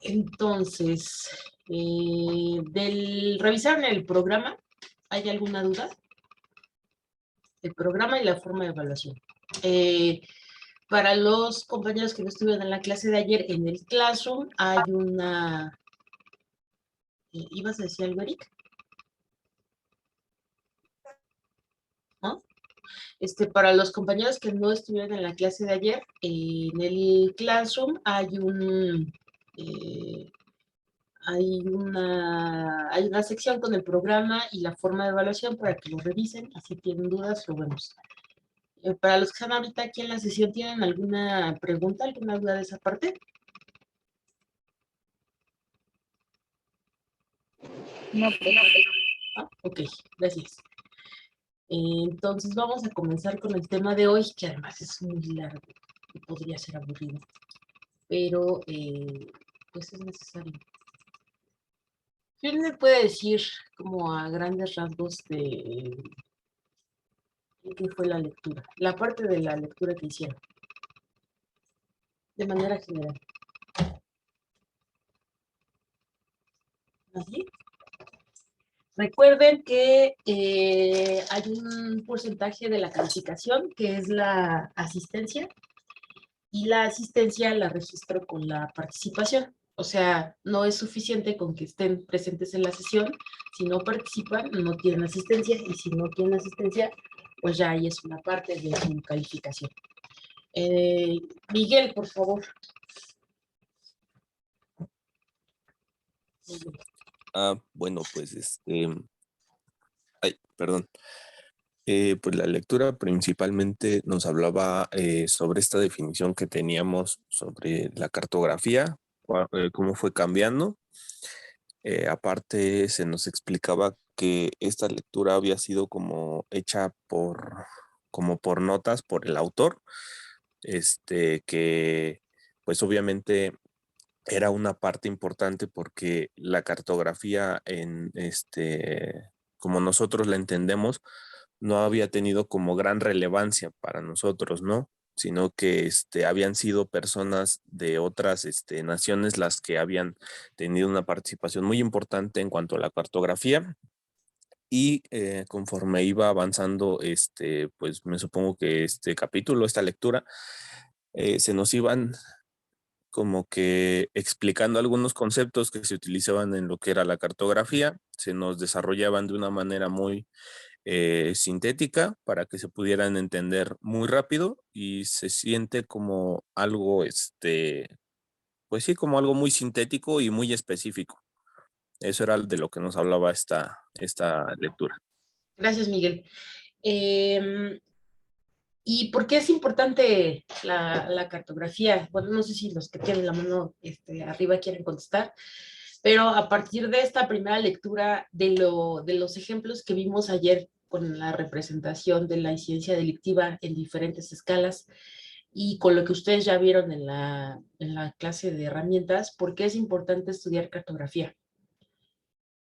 Entonces, ¿revisaron el programa? ¿Hay alguna duda? El programa y la forma de evaluación. Para los compañeros que no estuvieron en la clase de ayer, en el Classroom hay una... ¿Ibas a decir algo, Eric? ¿No? Para los compañeros que no estuvieron en la clase de ayer, en el Classroom hay una sección con el programa y la forma de evaluación para que lo revisen, así tienen dudas, lo vemos. Para los que están ahorita aquí en la sesión, ¿tienen alguna pregunta, alguna duda de esa parte? No, Ok, gracias. Entonces vamos a comenzar con el tema de hoy, que además es muy largo y podría ser aburrido, pero pues es necesario. ¿Quién me puede decir como a grandes rasgos de qué fue la lectura? La parte de la lectura que hicieron, de manera general. ¿Así? Recuerden que hay un porcentaje de la calificación que es la asistencia, y la asistencia la registro con la participación. O sea, no es suficiente con que estén presentes en la sesión. Si no participan, no tienen asistencia, y si no tienen asistencia, pues ya ahí es una parte de su calificación. Miguel, por favor. Bueno, pues perdón. Pues la lectura principalmente nos hablaba sobre esta definición que teníamos sobre la cartografía, cómo fue cambiando. Aparte se nos explicaba que esta lectura había sido como hecha como por notas por el autor, que pues obviamente era una parte importante porque la cartografía como nosotros la entendemos, no había tenido como gran relevancia para nosotros, ¿no? Sino que habían sido personas de otras naciones las que habían tenido una participación muy importante en cuanto a la cartografía. Y conforme iba avanzando, pues me supongo que este capítulo, esta lectura, se nos iban como que explicando algunos conceptos que se utilizaban en lo que era la cartografía, se nos desarrollaban de una manera muy sintética para que se pudieran entender muy rápido, y se siente como algo, pues sí, como algo muy sintético y muy específico. Eso era de lo que nos hablaba esta lectura. Gracias, Miguel. ¿Y por qué es importante la cartografía? Bueno, no sé si los que tienen la mano arriba quieren contestar, pero a partir de esta primera lectura de los ejemplos que vimos ayer con la representación de la incidencia delictiva en diferentes escalas, y con lo que ustedes ya vieron en la clase de herramientas, ¿por qué es importante estudiar cartografía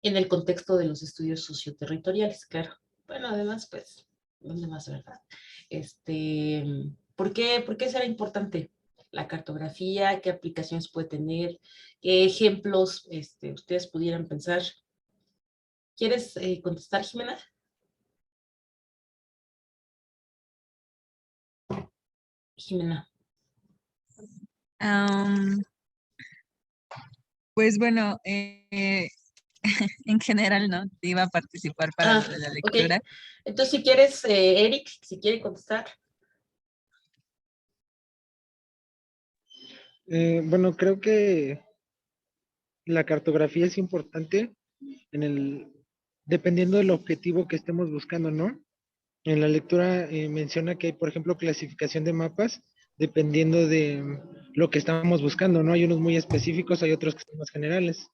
en el contexto de los estudios socioterritoriales? Claro. Bueno, además, pues, ¿dónde más, verdad? ¿Por qué será importante la cartografía? ¿Qué aplicaciones puede tener? ¿Qué ejemplos ustedes pudieran pensar? ¿Quieres contestar, Jimena? Jimena. Pues bueno, en general no, iba a participar para lo de la lectura. Okay. Entonces, si quieres, Eric, si quiere contestar. Bueno, creo que la cartografía es importante dependiendo del objetivo que estemos buscando, ¿no? En la lectura menciona que hay, por ejemplo, clasificación de mapas dependiendo de lo que estamos buscando, ¿no? Hay unos muy específicos, hay otros que son más generales.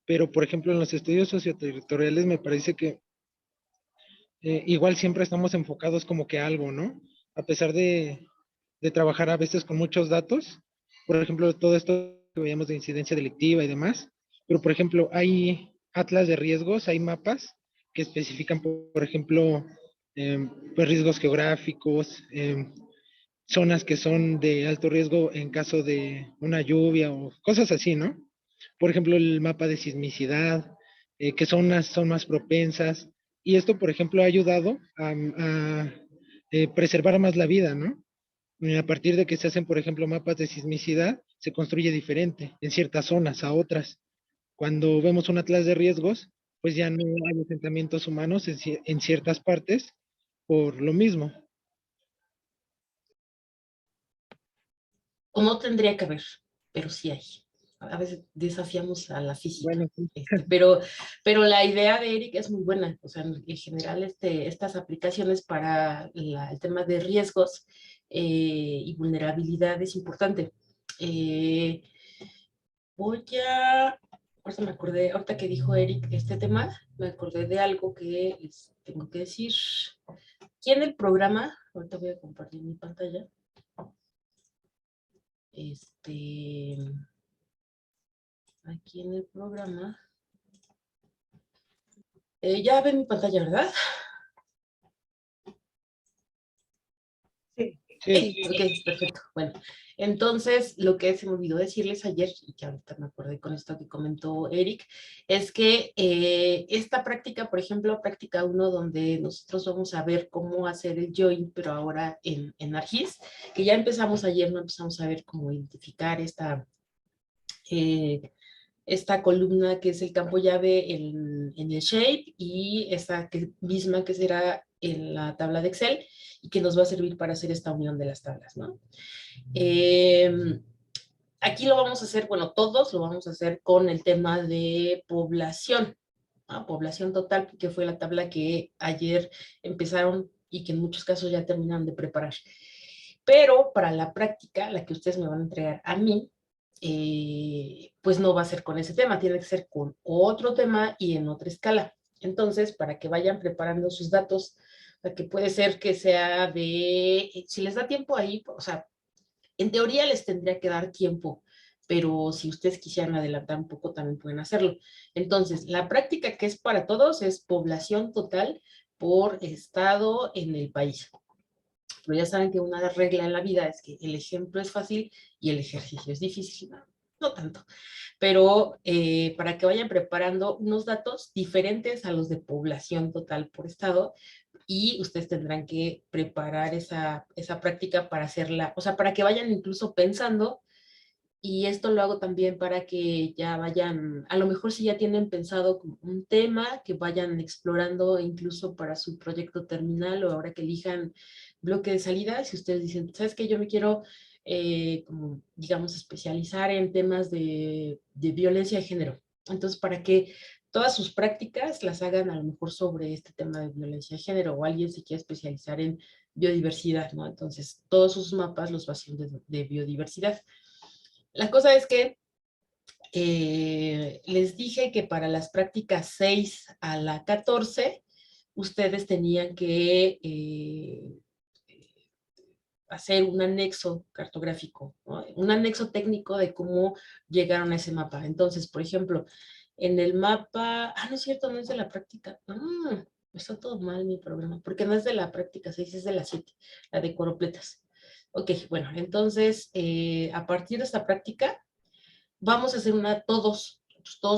Pero, por ejemplo, en los estudios socioterritoriales me parece que igual siempre estamos enfocados como que a algo, ¿no? A pesar de trabajar a veces con muchos datos, por ejemplo, todo esto que veíamos de incidencia delictiva y demás, pero por ejemplo, hay atlas de riesgos, hay mapas que especifican, por ejemplo, pues riesgos geográficos, zonas que son de alto riesgo en caso de una lluvia o cosas así, ¿no? Por ejemplo, el mapa de sismicidad, qué zonas son más propensas. Y esto, por ejemplo, ha ayudado a preservar más la vida, ¿no? A partir de que se hacen, por ejemplo, mapas de sismicidad, se construye diferente en ciertas zonas a otras. Cuando vemos un atlas de riesgos, pues ya no hay asentamientos humanos en ciertas partes por lo mismo. O no tendría que haber, pero sí hay. A veces desafiamos a la física. Bueno, sí. Pero la idea de Eric es muy buena. O sea, en general estas aplicaciones para el tema de riesgos y vulnerabilidad es importante. Eh, ahorita me acordé, ahorita que dijo Eric este tema, me acordé de algo que tengo que decir. Aquí en el programa, ahorita voy a compartir mi pantalla. Aquí en el programa. Ya ven mi pantalla, ¿verdad? Sí. Ok, perfecto. Bueno, entonces lo que se me olvidó decirles ayer, y que ahorita me acordé con esto que comentó Eric, es que esta práctica, por ejemplo, práctica 1, donde nosotros vamos a ver cómo hacer el join, pero ahora en ArcGIS, que ya empezamos ayer, no empezamos a ver cómo identificar esta columna que es el campo llave en el Shape y esta misma que será en la tabla de Excel y que nos va a servir para hacer esta unión de las tablas, ¿no? Aquí lo vamos a hacer, bueno, todos lo vamos a hacer con el tema de población, ¿no? Población total, que fue la tabla que ayer empezaron y que en muchos casos ya terminaron de preparar. Pero para la práctica, la que ustedes me van a entregar a mí, pues no va a ser con ese tema, tiene que ser con otro tema y en otra escala. Entonces, para que vayan preparando sus datos, que puede ser que sea si les da tiempo ahí, o sea, en teoría les tendría que dar tiempo, pero si ustedes quisieran adelantar un poco, también pueden hacerlo. Entonces, la práctica que es para todos es población total por estado en el país. Pero ya saben que una regla en la vida es que el ejemplo es fácil y el ejercicio es difícil. No tanto, pero para que vayan preparando unos datos diferentes a los de población total por estado, y ustedes tendrán que preparar esa práctica para hacerla, o sea, para que vayan incluso pensando, y esto lo hago también para que ya vayan, a lo mejor si ya tienen pensado como un tema, que vayan explorando incluso para su proyecto terminal o ahora que elijan bloque de salida, si ustedes dicen, ¿sabes qué? Yo me quiero, como, digamos, especializar en temas de violencia de género. Entonces, para que todas sus prácticas las hagan a lo mejor sobre este tema de violencia de género, o alguien se quiere especializar en biodiversidad, ¿no? Entonces, todos sus mapas los va haciendo de biodiversidad. La cosa es que les dije que para las prácticas 6 a la 14, ustedes tenían que hacer un anexo cartográfico, ¿no? Un anexo técnico de cómo llegaron a ese mapa. Entonces, por ejemplo, en el mapa, no es cierto, no es de la práctica. Está todo mal mi programa, porque no es de la práctica 6, es de la 7, la de coropletas. Ok, bueno, entonces, a partir de esta práctica, vamos a hacer todos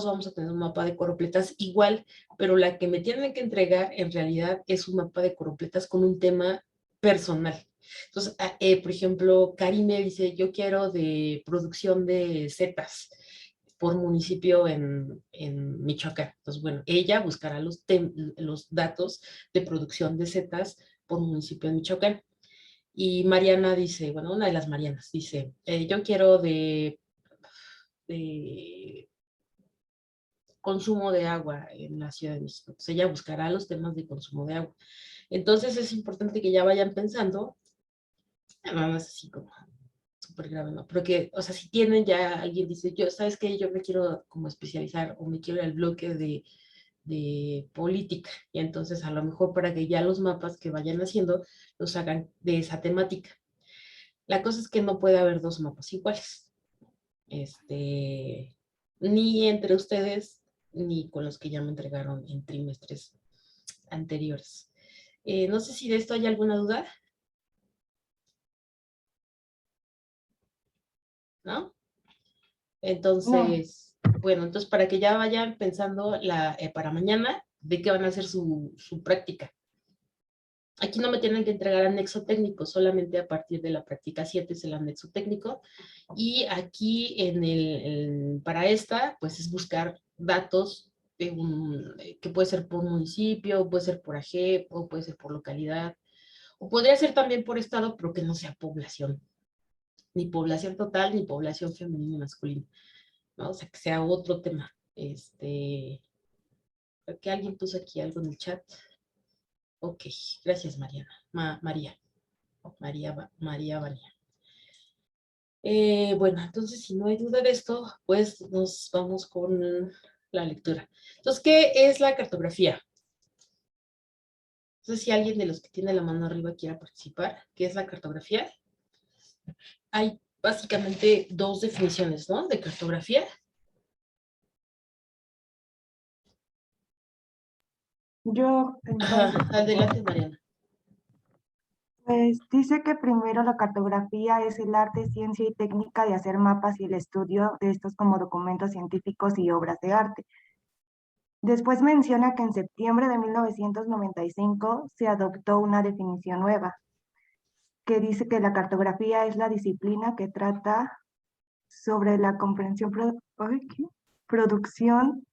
vamos a tener un mapa de coropletas igual, pero la que me tienen que entregar en realidad es un mapa de coropletas con un tema personal. Entonces, por ejemplo, Cari me dice, yo quiero de producción de setas por municipio en Michoacán. Entonces, bueno, ella buscará los datos de producción de setas por municipio en Michoacán. Y Mariana dice, bueno, una de las Marianas dice, yo quiero de consumo de agua en la Ciudad de México. Entonces ella buscará los temas de consumo de agua. Entonces es importante que ya vayan pensando, nada más así como súper grave, ¿no? Porque, o sea, si tienen ya, alguien dice, ¿sabes qué? Yo me quiero como especializar o me quiero ir al bloque de política. Y entonces a lo mejor para que ya los mapas que vayan haciendo los hagan de esa temática. La cosa es que no puede haber dos mapas iguales. Ni entre ustedes, ni con los que ya me entregaron en trimestres anteriores. No sé si de esto hay alguna duda. ¿no? Entonces, bueno, entonces para que ya vayan pensando para mañana de qué van a hacer su práctica. Aquí no me tienen que entregar anexo técnico, solamente a partir de la práctica 7 es el anexo técnico. Y aquí para esta, pues es buscar datos que puede ser por municipio, puede ser por AGEP, o puede ser por localidad, o podría ser también por estado, pero que no sea población, ni población total, ni población femenina y masculina, ¿no? O sea, que sea otro tema. Creo que alguien puso aquí algo en el chat. Ok, gracias Mariana. María Vania. Bueno, entonces si no hay duda de esto, pues nos vamos con la lectura. Entonces, ¿qué es la cartografía? No sé si alguien de los que tiene la mano arriba quiera participar. ¿Qué es la cartografía? Hay básicamente dos definiciones, ¿no? De cartografía. Yo, entonces, Adelante, Mariana. pues dice que primero la cartografía es el arte, ciencia y técnica de hacer mapas y el estudio de estos como documentos científicos y obras de arte. Después menciona que en septiembre de 1995 se adoptó una definición nueva, que dice que la cartografía es la disciplina que trata sobre la comprensión, producción,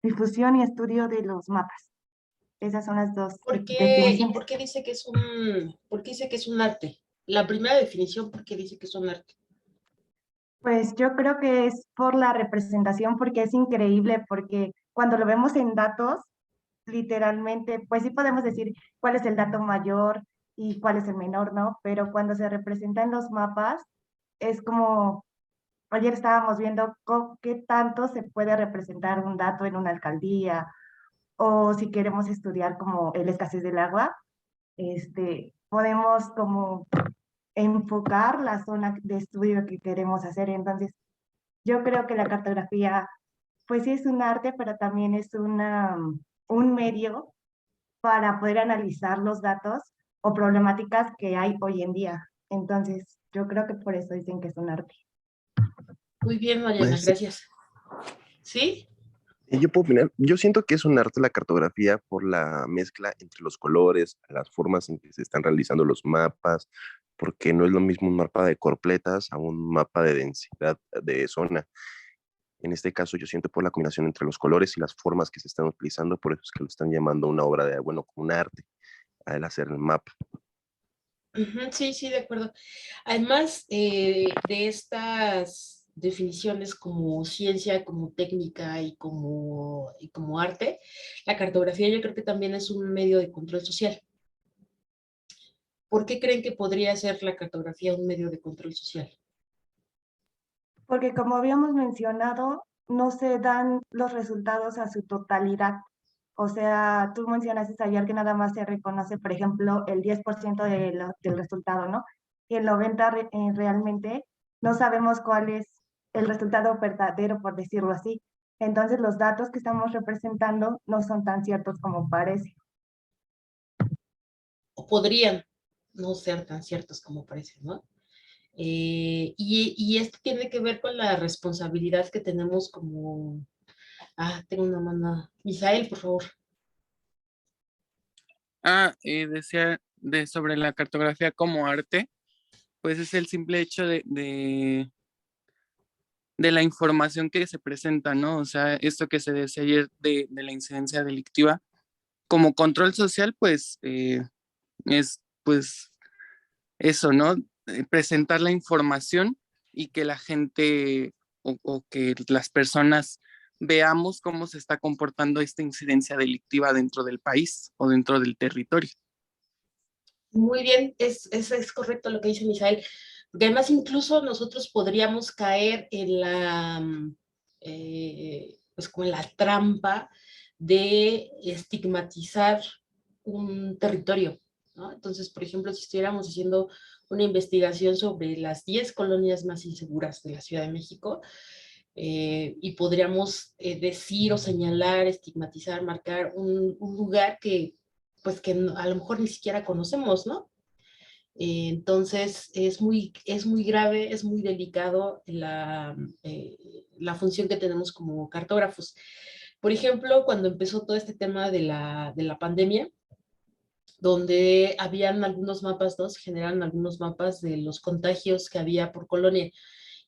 difusión y estudio de los mapas. Esas son las dos ¿Y definiciones. por qué dice que es un arte? La primera definición, ¿por qué dice que es un arte? Pues yo creo que es por la representación, porque es increíble, porque cuando lo vemos en datos, literalmente, pues sí podemos decir cuál es el dato mayor y cuál es el menor, ¿no? Pero cuando se representan los mapas, es como, ayer estábamos viendo qué tanto se puede representar un dato en una alcaldía, o si queremos estudiar como el escasez del agua, podemos como enfocar la zona de estudio que queremos hacer. Entonces, yo creo que la cartografía, pues sí es un arte, pero también es un medio para poder analizar los datos o problemáticas que hay hoy en día. Entonces, yo creo que por eso dicen que es un arte. Muy bien, Mariana, Pues, gracias. ¿Sí? yo puedo opinar, yo siento que es un arte la cartografía por la mezcla entre los colores, las formas en que se están realizando los mapas, porque no es lo mismo un mapa de corpletas a un mapa de densidad de zona. En este caso yo siento por la combinación entre los colores y las formas que se están utilizando, por eso es que lo están llamando una obra de, bueno, como un arte al hacer el mapa. Sí, sí, de acuerdo. Además de estas definiciones como ciencia, como técnica y como arte, la cartografía yo creo que también es un medio de control social. ¿Por qué creen que podría ser la cartografía un medio de control social? Porque como habíamos mencionado, no se dan los resultados a su totalidad. O sea, tú mencionaste ayer que nada más se reconoce, por ejemplo, el 10% del resultado, ¿no? Y el 90% realmente no sabemos cuál es el resultado verdadero, por decirlo así. Entonces, los datos que estamos representando no son tan ciertos como parece. O podrían no ser tan ciertos como parecen, ¿no? Y esto tiene que ver con la responsabilidad que tenemos como... tengo una mano. Misael, por favor. Decía sobre la cartografía como arte, pues es el simple hecho de la información que se presenta, ¿no? O sea, esto que se decía ayer de la incidencia delictiva, como control social, pues es pues eso, ¿no? Presentar la información y que la gente o que las personas veamos cómo se está comportando esta incidencia delictiva dentro del país o dentro del territorio. Muy bien, es correcto lo que dice Misael, porque además incluso nosotros podríamos caer en pues como en la trampa de estigmatizar un territorio, ¿no? Entonces, por ejemplo, si estuviéramos haciendo una investigación sobre las 10 colonias más inseguras de la Ciudad de México, y podríamos decir o señalar, estigmatizar, marcar un lugar que pues que a lo mejor ni siquiera conocemos, ¿no? Entonces es muy grave, es muy delicado la función que tenemos como cartógrafos. Por ejemplo, cuando empezó todo este tema de la pandemia, donde habían algunos mapas, ¿no? Se generaron algunos mapas de los contagios que había por colonia.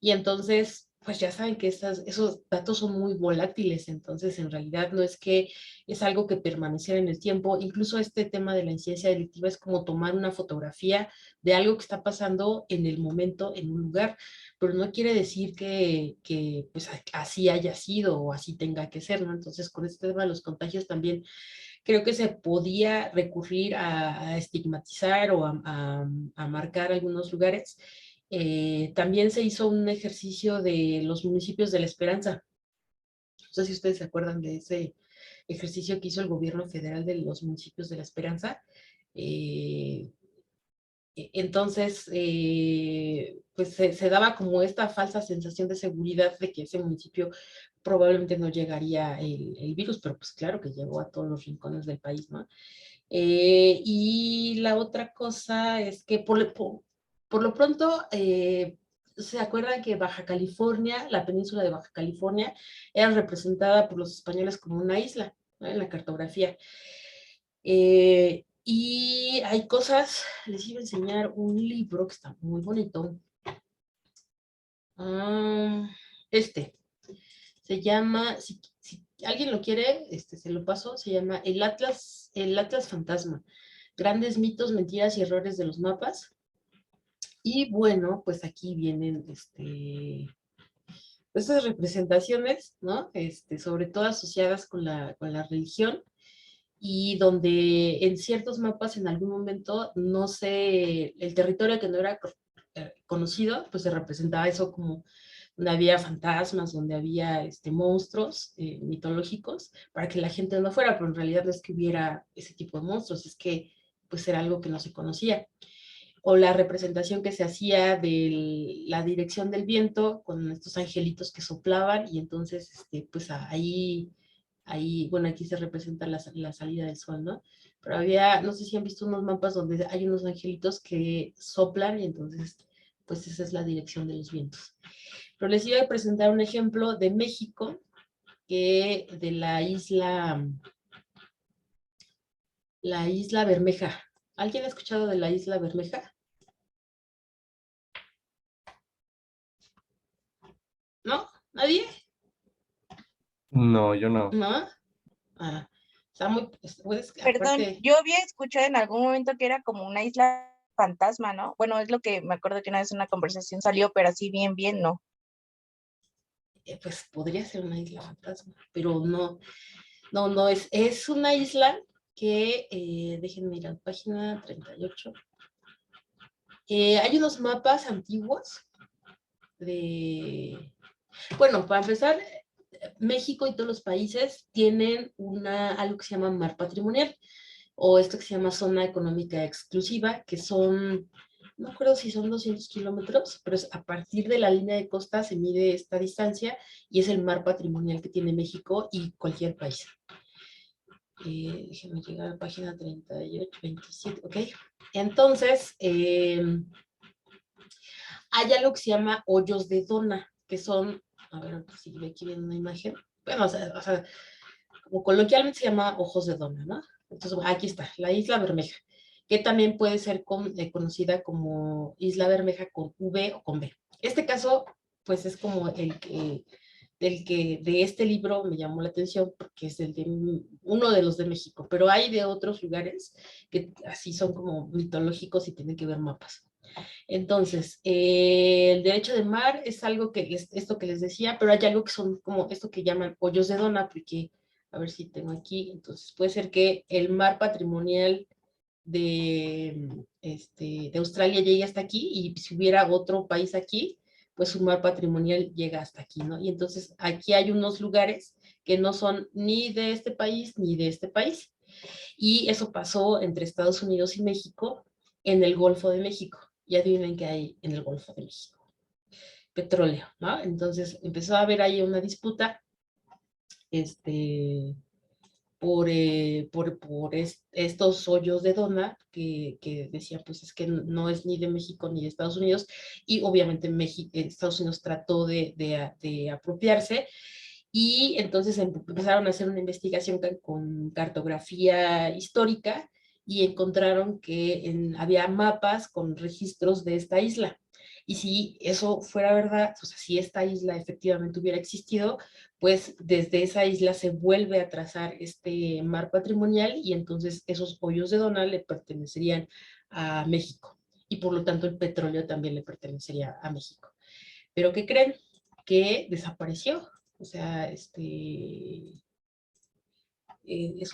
Y entonces, pues ya saben que esos datos son muy volátiles, entonces en realidad no es que es algo que permaneciera en el tiempo. Incluso este tema de la incidencia delictiva es como tomar una fotografía de algo que está pasando en el momento, en un lugar, pero no quiere decir que pues así haya sido o así tenga que ser, ¿no? Entonces con este tema de los contagios también creo que se podía recurrir a estigmatizar o a marcar algunos lugares. También se hizo un ejercicio de los municipios de La Esperanza. No sé si ustedes se acuerdan de ese ejercicio que hizo el gobierno federal de los municipios de La Esperanza. Eh, entonces, pues se daba como esta falsa sensación de seguridad de que ese municipio probablemente no llegaría el virus, pero pues claro que llegó a todos los rincones del país, ¿no? Y la otra cosa es que por lo pronto, ¿se acuerdan que Baja California, la península de Baja California, era representada por los españoles como una isla, ¿no? En la cartografía? Y hay cosas, les iba a enseñar un libro que está muy bonito. Este, se llama, si alguien lo quiere, se lo paso, se llama el Atlas Fantasma, grandes mitos, mentiras y errores de los mapas. Y bueno, pues aquí vienen estas representaciones, ¿no? Sobre todo asociadas con la religión, y donde en ciertos mapas en algún momento, no sé, el territorio que no era conocido, pues se representaba eso como donde había fantasmas, donde había monstruos mitológicos, para que la gente no fuera, pero en realidad no es que hubiera ese tipo de monstruos, es que pues era algo que no se conocía. O la representación que se hacía de la dirección del viento con estos angelitos que soplaban, y entonces pues ahí, bueno, aquí se representa la salida del sol, ¿no? Pero había, no sé si han visto unos mapas donde hay unos angelitos que soplan y entonces, pues esa es la dirección de los vientos. Pero les iba a presentar un ejemplo de México, que de la isla Bermeja. ¿Alguien ha escuchado de la isla Bermeja? ¿No? ¿Nadie? No, yo no. ¿No? Ah, está muy, pues, Perdón, aparte, yo había escuchado en algún momento que era como una isla fantasma, ¿no? Bueno, es lo que me acuerdo que una vez en una conversación salió, pero así bien, bien, ¿no? pues podría ser una isla fantasma, pero no, es una isla que, déjenme ir a la página 38. Hay unos mapas antiguos de, bueno, para empezar, México y todos los países tienen algo que se llama mar patrimonial, o esto que se llama zona económica exclusiva, que son, no recuerdo si son 200 kilómetros, pero a partir de la línea de costa se mide esta distancia y es el mar patrimonial que tiene México y cualquier país. Déjenme llegar a la página 38, 27, ok. Entonces, hay algo que se llama hoyos de dona, que son, a ver si aquí viene una imagen, bueno, o sea, como coloquialmente se llama ojos de dona, ¿no? Entonces, aquí está, la Isla Bermeja, que también puede ser conocida como Isla Bermeja con V o con B. Este caso, pues es como de este libro me llamó la atención, porque es uno de los de México, pero hay de otros lugares que así son como mitológicos y tienen que ver mapas. Entonces, el derecho de mar es algo que es esto que les decía, pero hay algo que son como esto que llaman hoyos de dona, porque, a ver si tengo aquí, entonces puede ser que el mar patrimonial de Australia llegue hasta aquí, y si hubiera otro país aquí, pues su mar patrimonial llega hasta aquí, ¿no? Y entonces aquí hay unos lugares que no son ni de este país ni de este país. Y eso pasó entre Estados Unidos y México en el Golfo de México. Y adivinen qué hay en el Golfo de México. Petróleo, ¿no? Entonces empezó a haber ahí una disputa, estos hoyos de dona que decía, pues es que no es ni de México ni de Estados Unidos, y obviamente Estados Unidos trató de apropiarse, y entonces empezaron a hacer una investigación con cartografía histórica y encontraron que había mapas con registros de esta isla. Y si eso fuera verdad, o sea, si esta isla efectivamente hubiera existido, pues desde esa isla se vuelve a trazar este mar patrimonial, y entonces esos hoyos de Dona le pertenecerían a México, y por lo tanto el petróleo también le pertenecería a México. Pero ¿qué creen? Que desapareció. O sea, eso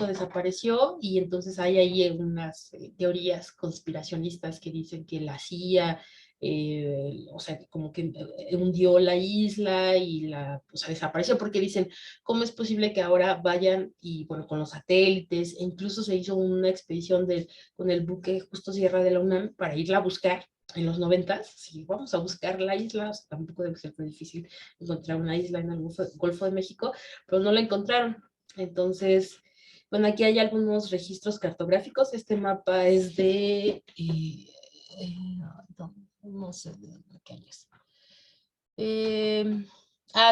desapareció, y entonces hay ahí unas teorías conspiracionistas que dicen que la CIA, o sea, como que hundió la isla y o sea, desapareció, porque dicen, ¿cómo es posible que ahora vayan y, bueno, con los satélites, e incluso se hizo una expedición con el buque Justo Sierra de la UNAM para irla a buscar en los 90s? Sí, vamos a buscar la isla, o sea, tampoco debe ser muy difícil encontrar una isla en el Golfo de México, pero no la encontraron. Entonces, bueno, aquí hay algunos registros cartográficos. Este mapa es de, no sé de qué año es.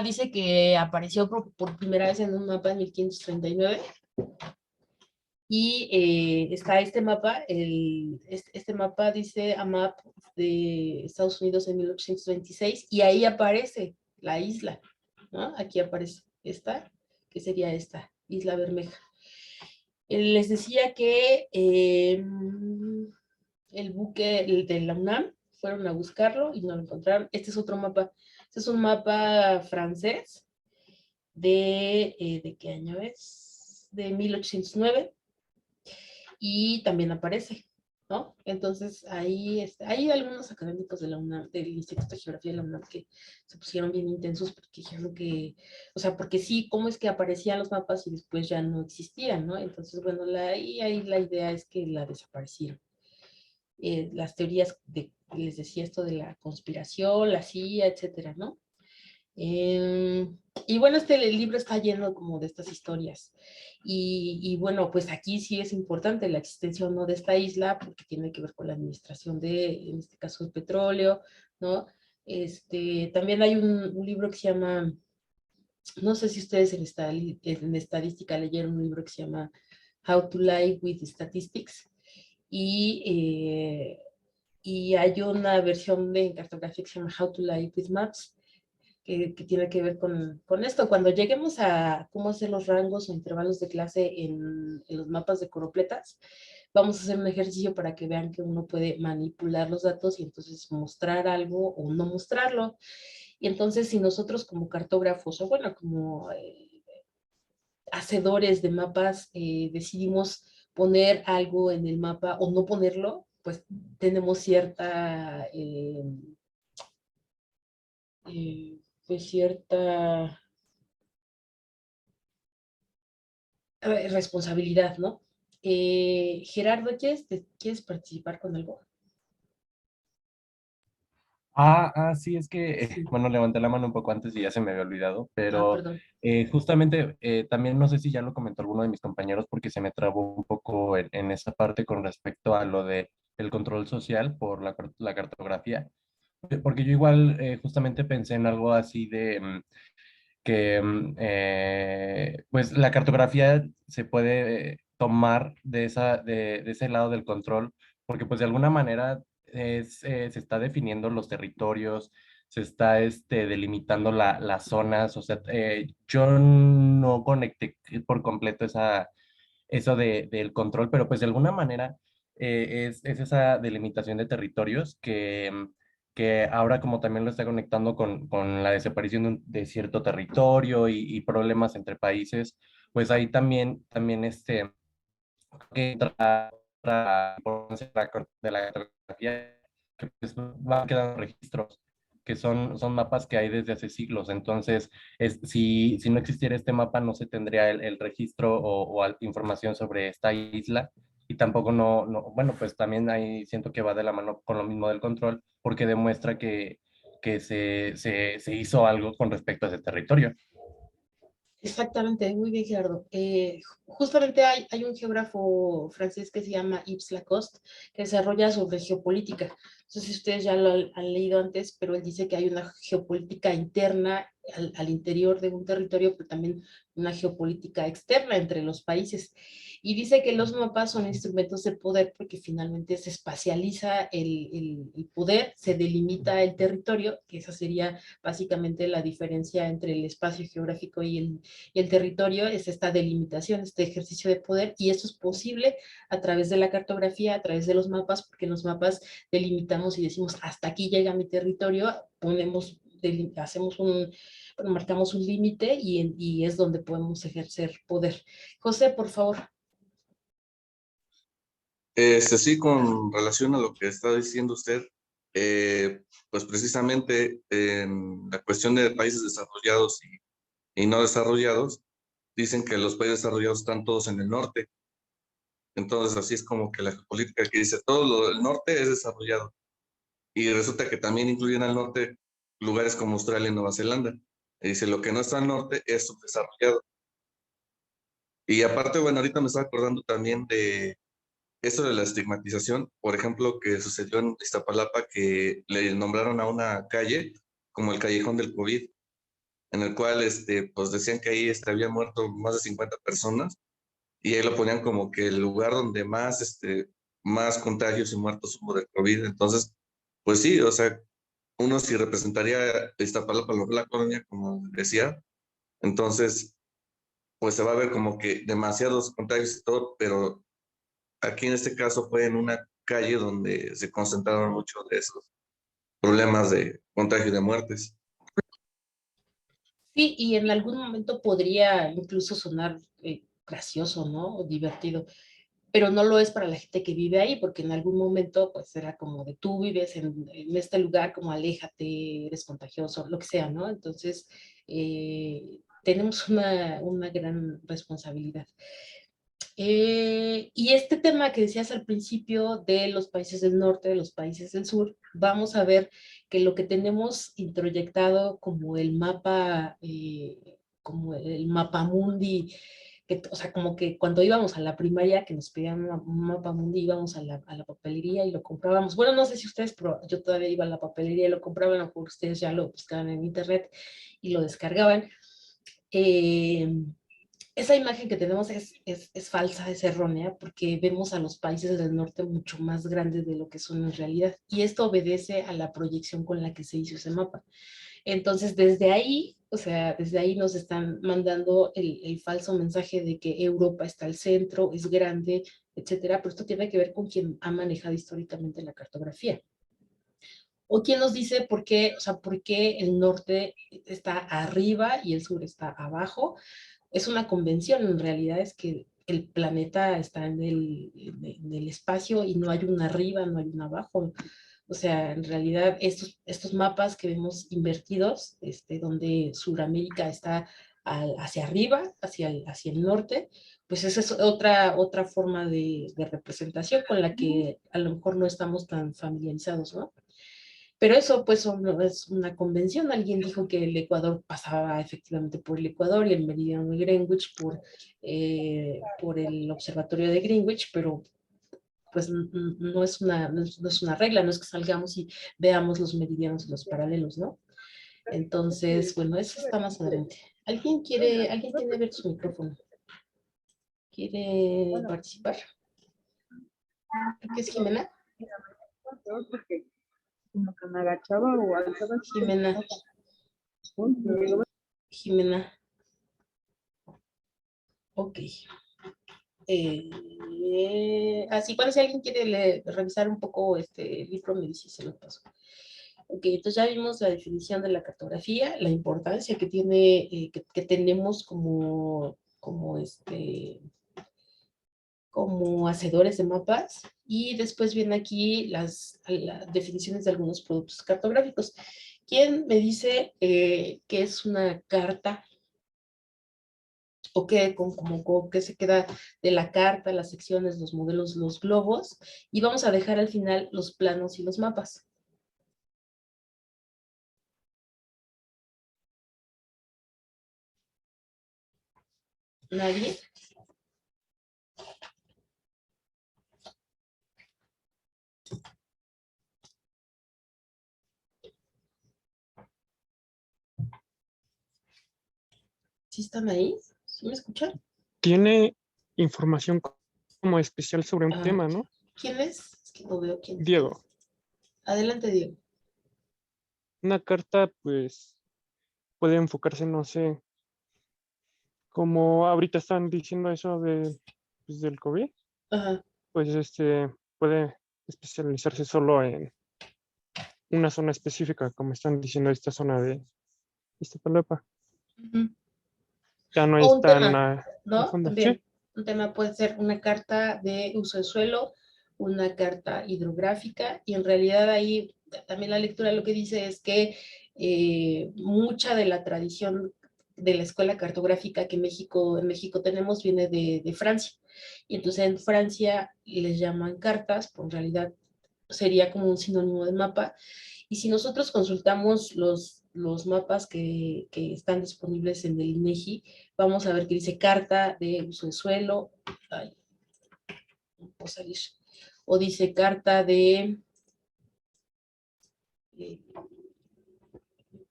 Dice que apareció por primera vez en un mapa en 1539. Y está este mapa, este mapa dice a map de Estados Unidos en 1826, y ahí aparece la isla, ¿no? Aquí aparece esta, que sería esta, Isla Bermeja. Les decía que el buque de la UNAM fueron a buscarlo y no lo encontraron. Este es otro mapa. Este es un mapa francés ¿de qué año es? De 1809. Y también aparece, ¿no? Entonces ahí hay algunos académicos de la UNAM, del Instituto de Geografía de la UNAM, que se pusieron bien intensos porque dijeron que, o sea, porque sí, ¿cómo es que aparecían los mapas y después ya no existían, ¿no? Entonces, bueno, ahí la idea es que la desaparecieron. Las teorías les decía esto de la conspiración, la CIA, etcétera, ¿no? Y bueno, el libro está lleno como de estas historias. Y bueno, pues aquí sí es importante la existencia o no de esta isla, porque tiene que ver con la administración en este caso, el petróleo, ¿no? También hay un libro que se llama, no sé si ustedes en estadística leyeron un libro que se llama How to Lie with Statistics, y hay una versión de cartografía que se llama How to Lie with Maps, que tiene que ver con esto. Cuando lleguemos a cómo hacer los rangos o intervalos de clase en los mapas de coropletas, vamos a hacer un ejercicio para que vean que uno puede manipular los datos y entonces mostrar algo o no mostrarlo. Y entonces, si nosotros como cartógrafos, o bueno, como hacedores de mapas, decidimos poner algo en el mapa o no ponerlo, pues tenemos cierta responsabilidad, ¿no? Gerardo, ¿quieres participar con algo? Sí, es que, Sí. bueno, levanté la mano un poco antes y ya se me había olvidado, pero Perdón. justamente también no sé si ya lo comentó alguno de mis compañeros porque se me trabó un poco en esa parte con respecto a lo de el control social por la cartografía, porque yo igual justamente pensé en algo así de pues la cartografía se puede tomar de ese lado del control, porque pues de alguna manera se está definiendo los territorios, se está delimitando las zonas, o sea, yo no conecté por completo eso del control, pero pues de alguna manera es esa delimitación de territorios que ahora como también lo está conectando con la desaparición de cierto territorio y problemas entre países, pues ahí también que entra la importancia de la cartografía, que pues van quedando registros, que son mapas que hay desde hace siglos. Entonces, si no existiera este mapa, no se tendría el registro o información sobre esta isla. Y tampoco bueno, pues también ahí siento que va de la mano con lo mismo del control, porque demuestra que se hizo algo con respecto a ese territorio. Exactamente, muy bien, Gerardo. Justamente hay un geógrafo francés que se llama Yves Lacoste, que desarrolla sobre geopolítica. No sé si ustedes ya lo han leído antes, pero él dice que hay una geopolítica interna al interior de un territorio, pero también una geopolítica externa entre los países. Y dice que los mapas son instrumentos de poder porque finalmente se espacializa el poder, se delimita el territorio, que esa sería básicamente la diferencia entre el espacio geográfico y el territorio, es esta delimitación, este ejercicio de poder, y eso es posible a través de la cartografía, a través de los mapas, porque en los mapas delimitamos y decimos, hasta aquí llega mi territorio, hacemos bueno, marcamos un límite y es donde podemos ejercer poder. José, por favor. Sí, con relación a lo que está diciendo usted, pues precisamente en la cuestión de países desarrollados y no desarrollados, dicen que los países desarrollados están todos en el norte. Entonces, así es como que la política que dice todo lo del norte es desarrollado. Y resulta que también incluyen al norte lugares como Australia y Nueva Zelanda. Y dice, lo que no está al norte es subdesarrollado. Y aparte, bueno, ahorita me estaba acordando también de eso de la estigmatización, por ejemplo, que sucedió en Iztapalapa, que le nombraron a una calle como el Callejón del COVID, en el cual pues decían que ahí habían muerto más de 50 personas, y ahí lo ponían como que el lugar donde más contagios y muertos hubo de COVID. Entonces, pues sí, o sea, uno sí representaría Iztapalapa, la colonia, como decía, entonces, pues se va a ver como que demasiados contagios y todo, pero aquí en este caso fue en una calle donde se concentraron muchos de esos problemas de contagio y de muertes. Sí, y en algún momento podría incluso sonar gracioso, ¿no? O divertido, pero no lo es para la gente que vive ahí, porque en algún momento pues era como de tú vives en este lugar, como aléjate, eres contagioso, lo que sea, ¿no? Entonces, tenemos una gran responsabilidad. Y este tema que decías al principio de los países del norte, de los países del sur, vamos a ver que lo que tenemos introyectado como el mapa mundi, o sea, como que cuando íbamos a la primaria que nos pedían un mapa mundi, íbamos a la papelería y lo comprábamos. Bueno, no sé si ustedes, pero yo todavía iba a la papelería y lo compraban, o ustedes ya lo buscaban en internet y lo descargaban. Eh, esa imagen que tenemos es falsa, es errónea, porque vemos a los países del norte mucho más grandes de lo que son en realidad. Y esto obedece a la proyección con la que se hizo ese mapa. Entonces, desde ahí, o sea, desde ahí nos están mandando el falso mensaje de que Europa está al centro, es grande, etcétera, pero esto tiene que ver con quien ha manejado históricamente la cartografía. O quién nos dice por qué, o sea, por qué el norte está arriba y el sur está abajo. Es una convención, en realidad es que el planeta está en el espacio y no hay un arriba, no hay un abajo. O sea, en realidad estos mapas que vemos invertidos, donde Sudamérica está hacia arriba, hacia el norte, pues esa es otra forma de representación con la que a lo mejor no estamos tan familiarizados, ¿no? Pero eso pues es una convención. Alguien dijo que el Ecuador pasaba efectivamente por el Ecuador y el meridiano de Greenwich por el observatorio de Greenwich, pero pues no es una regla, no es que salgamos y veamos los meridianos y los paralelos, ¿no? Entonces, bueno, eso está más adelante. ¿Alguien tiene abierto su micrófono? ¿Quiere participar? ¿Qué es Jimena? Como que me agachaba o alzaba. Jimena. Ok. Así, bueno, si alguien quiere revisar un poco el libro, me dice, se lo paso. Ok, entonces ya vimos la definición de la cartografía, la importancia que tiene, que tenemos como hacedores de mapas, y después viene aquí las definiciones de algunos productos cartográficos. ¿Quién me dice qué es una carta? O qué se queda de la carta, las secciones, los modelos, los globos, y vamos a dejar al final los planos y los mapas. ¿Nadie? ¿Sí están ahí? ¿Sí me escuchan? Tiene información como especial sobre un tema, ¿no? ¿Quién es? Es que no veo quién es. Diego, Adelante, Diego. una carta pues puede enfocarse, no sé, como ahorita están diciendo eso de, pues, del COVID, Ajá. pues puede especializarse solo en una zona específica, como están diciendo esta zona de Iztapalapa. Ujú. Ya no O es un tan tema, a ¿no? fondo. También. Sí, Un tema puede ser una carta de uso de suelo, una carta hidrográfica, y en realidad ahí también la lectura lo que dice es que mucha de la tradición de la escuela cartográfica que en México tenemos viene de Francia. Y entonces en Francia les llaman cartas, pero en realidad sería como un sinónimo de mapa. Y si nosotros consultamos los mapas que están disponibles en el INEGI, vamos a ver que dice carta de uso de suelo, ay, no puedo salir, o dice carta de,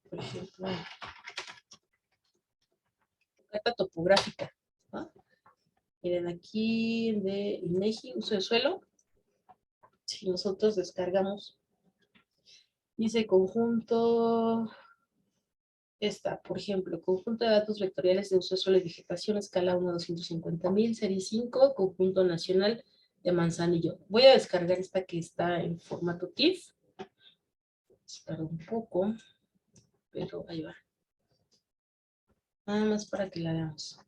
por ejemplo, carta topográfica, ¿no? Miren aquí de INEGI, uso de suelo, si nosotros descargamos, dice conjunto, esta, por ejemplo, conjunto de datos vectoriales de uso de suelo y vegetación, escala 1 a 250,000, serie 5, conjunto nacional de Manzanillo. Voy a descargar esta que está en formato TIFF. Tarda un poco, pero ahí va. Nada más para que la veamos.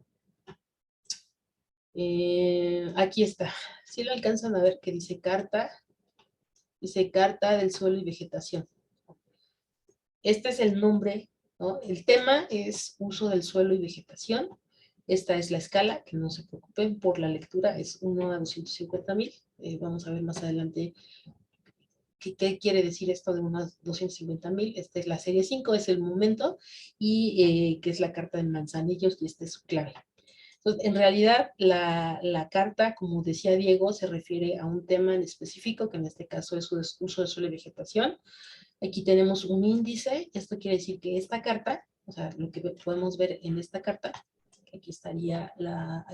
Aquí está. Si lo alcanzan a ver que dice carta del suelo y vegetación. Este es el nombre, ¿no? El tema es uso del suelo y vegetación. Esta es la escala, que no se preocupen por la lectura, es 1 a 250,000. Vamos a ver más adelante qué quiere decir esto de unas 250,000. Esta es la serie 5, es el momento, y que es la carta de Manzanillos, y esta es su clave. Entonces, en realidad, la carta, como decía Diego, se refiere a un tema en específico, que en este caso es uso de suelo y vegetación. Aquí tenemos un índice. Esto quiere decir que esta carta, o sea, lo que podemos ver en esta carta, aquí estaría la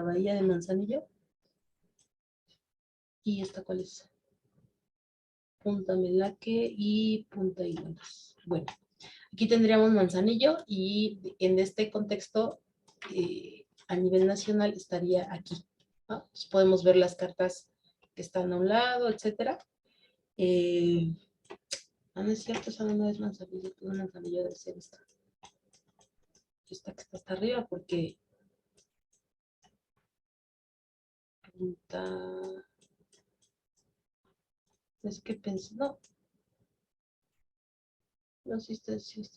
bahía de Manzanillo. ¿Y esta cuál es? Punta Melaque y Punta Iguanas. Bueno, aquí tendríamos Manzanillo, y en este contexto, a nivel nacional, estaría aquí, ¿no? Entonces podemos ver las cartas que están a un lado, etcétera. No es cierto, esa no es Manzanillo, todo Manzanillo debe ser esta. Esta que está hasta arriba, porque punta... Es que pensé, no. No, sí está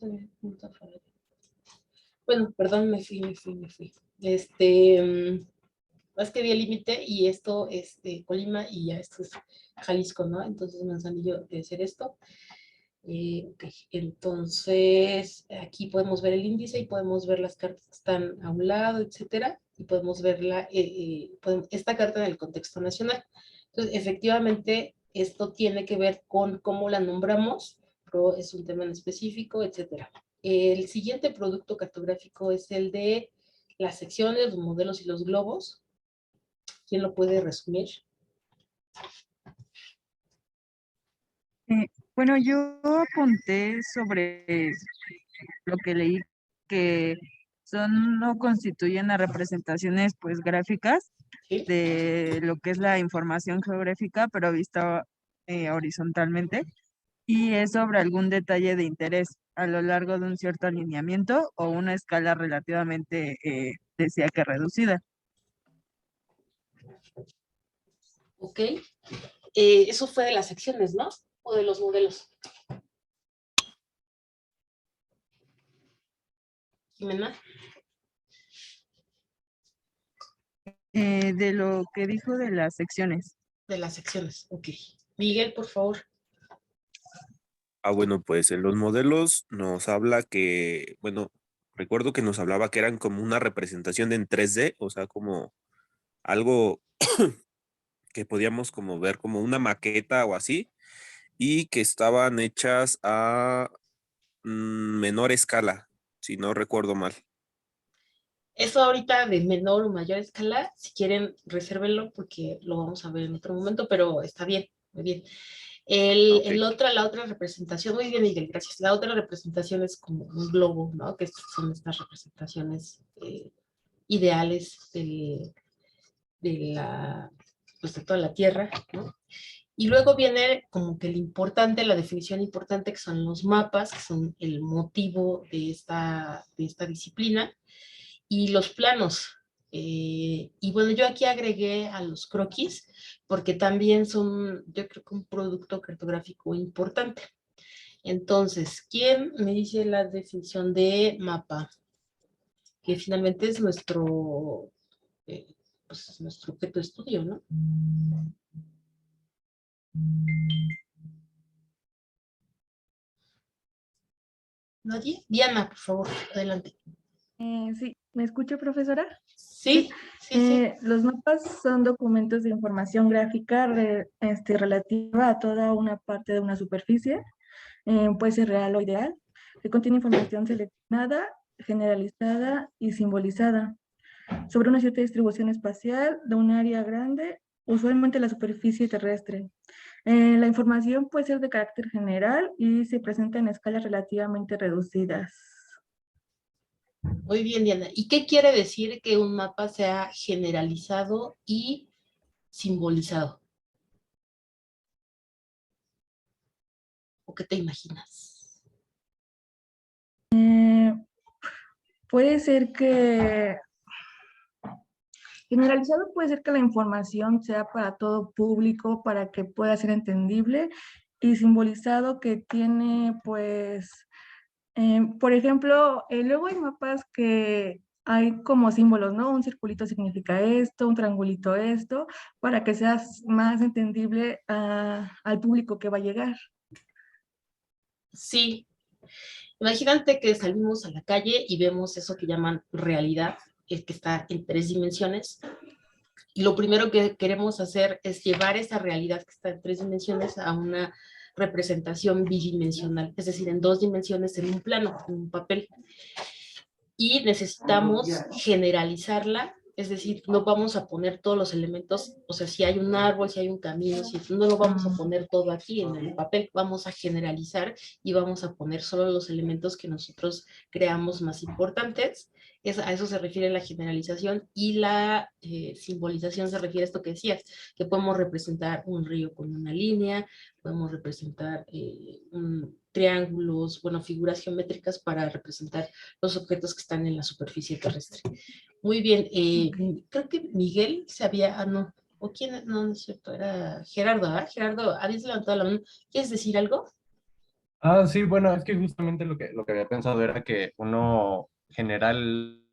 bien, punta Farallón. Bueno, perdón, me fui. Es que di el límite, y esto es Colima, y ya esto es Jalisco, ¿no? Entonces Manzanillo debe ser esto. Ok, entonces aquí podemos ver el índice y podemos ver las cartas que están a un lado, etcétera, y podemos ver esta carta en el contexto nacional. Entonces, efectivamente, esto tiene que ver con cómo la nombramos, pero es un tema en específico, etcétera. El siguiente producto cartográfico es el de las secciones, los modelos y los globos. ¿Quién lo puede resumir? Bueno, yo apunté sobre lo que leí, que no constituyen a representaciones pues gráficas ¿Sí? de lo que es la información geográfica, pero vista horizontalmente, y es sobre algún detalle de interés a lo largo de un cierto alineamiento o una escala relativamente, decía que reducida. Ok. Eso fue de las secciones, ¿no? O de los modelos. Jimena. De lo que dijo de las secciones. De las secciones, ok. Miguel, por favor. Bueno, pues en los modelos nos habla que, bueno, recuerdo que nos hablaba que eran como una representación en 3D, o sea, como algo que podíamos como ver como una maqueta o así, y que estaban hechas a menor escala, si no recuerdo mal. Eso ahorita de menor o mayor escala, si quieren, resérvenlo porque lo vamos a ver en otro momento, pero está bien, muy bien. La otra representación, muy bien, Miguel, gracias. La otra representación es como un globo, ¿no? Que son estas representaciones ideales pues de toda la Tierra, ¿no? Y luego viene como que el importante, la definición importante, que son los mapas, que son el motivo de esta disciplina, y los planos. Y bueno, yo aquí agregué a los croquis, porque también son, yo creo que un producto cartográfico importante. Entonces, ¿quién me dice la definición de mapa? Que finalmente es pues, nuestro objeto de estudio, ¿no? ¿Nadie? Diana, por favor, adelante. Sí, ¿me escucha, profesora? Sí, sí. Los mapas son documentos de información gráfica relativa a toda una parte de una superficie, puede ser real o ideal, que contiene información seleccionada, generalizada y simbolizada sobre una cierta distribución espacial de un área grande, usualmente la superficie terrestre. La información puede ser de carácter general y se presenta en escalas relativamente reducidas. Muy bien, Diana. ¿Y qué quiere decir que un mapa sea generalizado y simbolizado? ¿O qué te imaginas? Puede ser que generalizado puede ser que la información sea para todo público, para que pueda ser entendible, y simbolizado que tiene, pues, por ejemplo, luego hay mapas que hay como símbolos, ¿no? Un circulito significa esto, un triangulito esto, para que sea más entendible al público que va a llegar. Sí. Imagínate que salimos a la calle y vemos eso que llaman realidad, que está en 3 dimensiones. Y lo primero que queremos hacer es llevar esa realidad que está en 3 dimensiones a una representación bidimensional, es decir, en 2 dimensiones en un plano, en un papel. Y necesitamos generalizarla, es decir, no vamos a poner todos los elementos, o sea, si hay un árbol, si hay un camino, si no lo vamos a poner todo aquí en el papel, vamos a generalizar y vamos a poner solo los elementos que nosotros creamos más importantes. A eso se refiere la generalización, y la simbolización se refiere a esto que decías, que podemos representar un río con una línea, podemos representar triángulos, bueno, figuras geométricas para representar los objetos que están en la superficie terrestre. Muy bien, creo que Miguel se había, no, o quién, no es cierto, era Gerardo, ¿ah? Gerardo, habías levantado la mano, ¿quieres decir algo? Sí, bueno, es que justamente lo que había pensado era que uno general,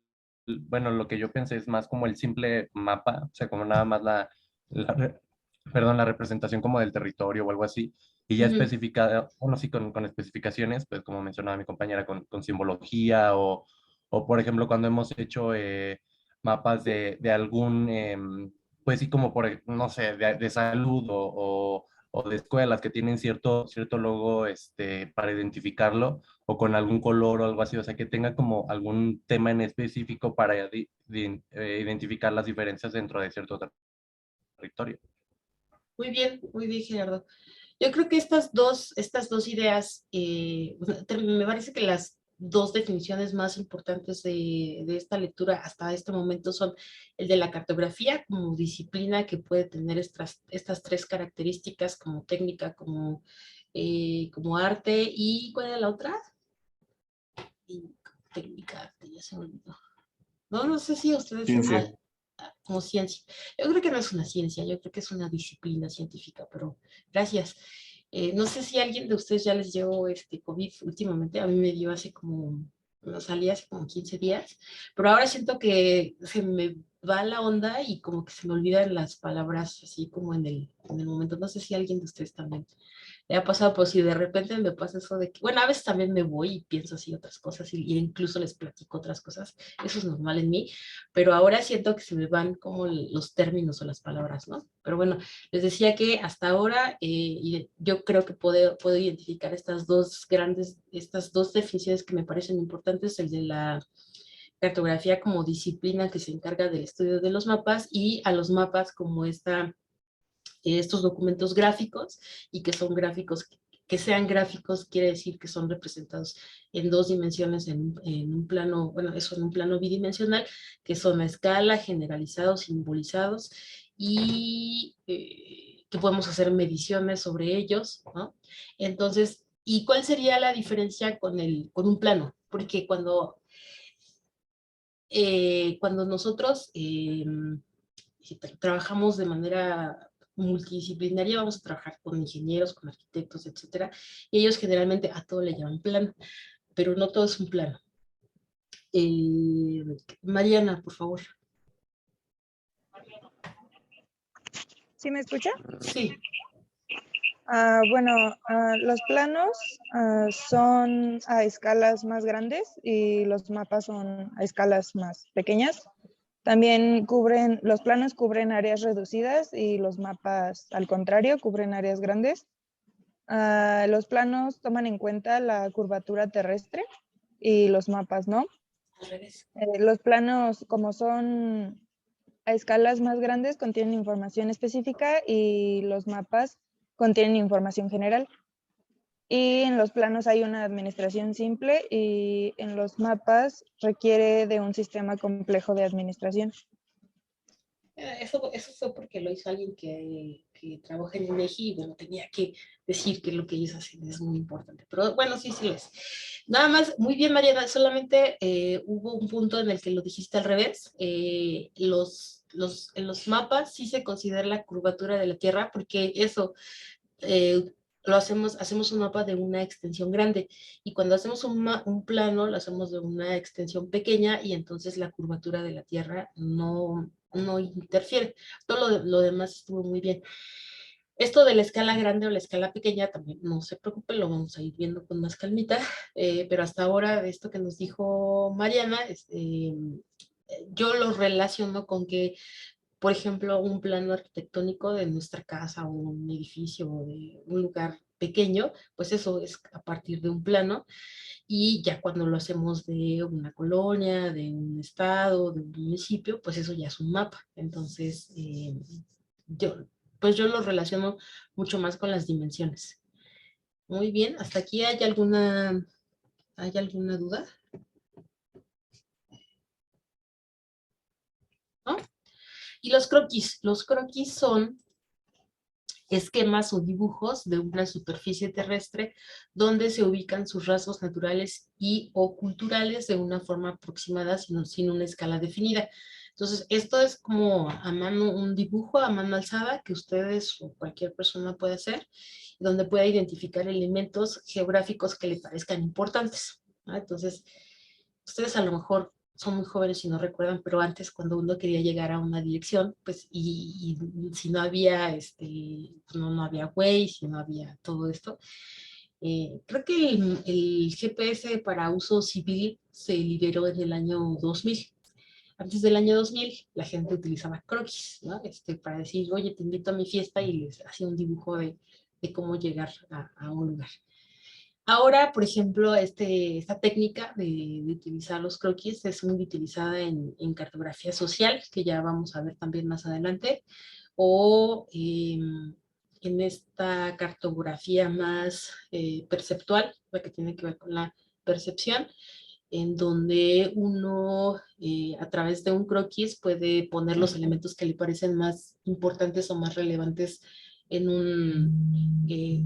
bueno, lo que yo pensé es más como el simple mapa, o sea, como nada más la representación como del territorio o algo así, y ya especificada, bueno, sí, con especificaciones, pues como mencionaba mi compañera, con simbología o por ejemplo, cuando hemos hecho mapas de algún, pues sí, como por, no sé, de salud o de escuelas que tienen cierto logo para identificarlo, o con algún color o algo así, o sea, que tenga como algún tema en específico para identificar las diferencias dentro de cierto territorio. Muy bien, Gerardo. Yo creo que estas dos ideas, me parece que las 2 definiciones más importantes de esta lectura hasta este momento son el de la cartografía como disciplina que puede tener estas 3 características como técnica, como arte, y ¿cuál era la otra? Técnica, arte, ya se me olvidó. No sé si ustedes... Ciencia. Como ciencia. Yo creo que no es una ciencia, yo creo que es una disciplina científica, pero gracias. No sé si a alguien de ustedes ya les dio COVID últimamente, a mí me dio hace como, no salí hace como 15 días, pero ahora siento que se me va la onda y como que se me olvidan las palabras así como en el momento. No sé si a alguien de ustedes también le ha pasado, pues si de repente me pasa eso de que, bueno, a veces también me voy y pienso así otras cosas y incluso les platico otras cosas, eso es normal en mí, pero ahora siento que se me van como los términos o las palabras, ¿no? Pero bueno, les decía que hasta ahora y yo creo que puedo identificar estas dos definiciones que me parecen importantes, el de la cartografía como disciplina que se encarga del estudio de los mapas y a los mapas como estos documentos gráficos y que son gráficos, que sean gráficos quiere decir que son representados en dos dimensiones en un plano, bueno, eso en un plano bidimensional, que son a escala, generalizados, simbolizados y que podemos hacer mediciones sobre ellos, ¿no? Entonces, ¿y cuál sería la diferencia con un plano? Porque cuando nosotros trabajamos de manera multidisciplinaria, vamos a trabajar con ingenieros, con arquitectos, etcétera, y ellos generalmente a todo le llaman plano, pero no todo es un plano. Mariana, por favor. ¿Sí me escucha? Sí. Bueno, los planos son a escalas más grandes y los mapas son a escalas más pequeñas. También los planos cubren áreas reducidas y los mapas, al contrario, cubren áreas grandes. Los planos toman en cuenta la curvatura terrestre y los mapas no. Los planos, como son a escalas más grandes, contienen información específica y los mapas contienen información general. Y en los planos hay una administración simple y en los mapas requiere de un sistema complejo de administración. Eso fue porque lo hizo alguien que trabaja en INEGI y bueno, tenía que decir que lo que ellos hacen es muy importante. Pero bueno, sí lo es. Nada más, muy bien, Mariana, solamente hubo un punto en el que lo dijiste al revés. En los mapas sí se considera la curvatura de la Tierra porque eso hacemos un mapa de una extensión grande y cuando hacemos un plano lo hacemos de una extensión pequeña y entonces la curvatura de la Tierra no interfiere. Todo lo demás estuvo muy bien. Esto de la escala grande o la escala pequeña también no se preocupe, lo vamos a ir viendo con más calmita, pero hasta ahora de esto que nos dijo Mariana, yo lo relaciono con que por ejemplo, un plano arquitectónico de nuestra casa o un edificio o de un lugar pequeño, pues eso es a partir de un plano y ya cuando lo hacemos de una colonia, de un estado, de un municipio, pues eso ya es un mapa. Entonces, yo lo relaciono mucho más con las dimensiones. Muy bien, ¿hasta aquí hay alguna duda? ¿No? Y los croquis son esquemas o dibujos de una superficie terrestre donde se ubican sus rasgos naturales y o culturales de una forma aproximada sin una escala definida. Entonces, esto es como a mano, un dibujo a mano alzada que ustedes o cualquier persona puede hacer, donde pueda identificar elementos geográficos que le parezcan importantes, ¿no? Entonces, ustedes a lo mejor son muy jóvenes y no recuerdan, pero antes cuando uno quería llegar a una dirección, pues y si no había, no había Waze, no había todo esto, creo que el GPS para uso civil se liberó en el año 2000. Antes del año 2000, la gente utilizaba croquis, ¿no? Para decir, oye, te invito a mi fiesta y les hacía un dibujo de cómo llegar a un lugar. Ahora, por ejemplo, esta técnica de utilizar los croquis es muy utilizada en cartografía social, que ya vamos a ver también más adelante, o en esta cartografía más perceptual, la que tiene que ver con la percepción, en donde uno a través de un croquis puede poner los elementos que le parecen más importantes o más relevantes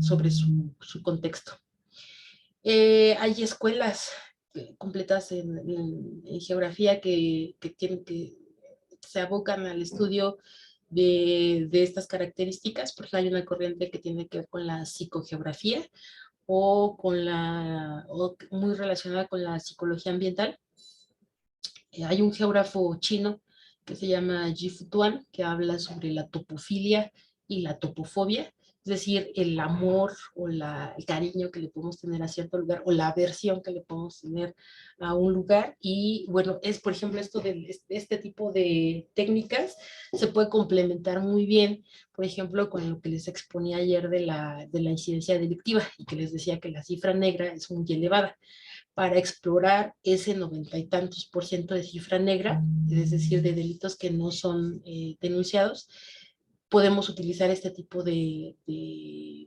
sobre su contexto. Hay escuelas completas en geografía que se abocan al estudio de estas características, porque hay una corriente que tiene que ver con la psicogeografía o muy relacionada con la psicología ambiental. Hay un geógrafo chino que se llama Ji Futuan, que habla sobre la topofilia y la topofobia, Es decir, el amor o el cariño que le podemos tener a cierto lugar o la aversión que le podemos tener a un lugar. Y bueno, es por ejemplo esto de este tipo de técnicas se puede complementar muy bien, por ejemplo, con lo que les exponía ayer de la incidencia delictiva y que les decía que la cifra negra es muy elevada. Para explorar ese 90 y tantos% de cifra negra, es decir, de delitos que no son denunciados, podemos utilizar este tipo de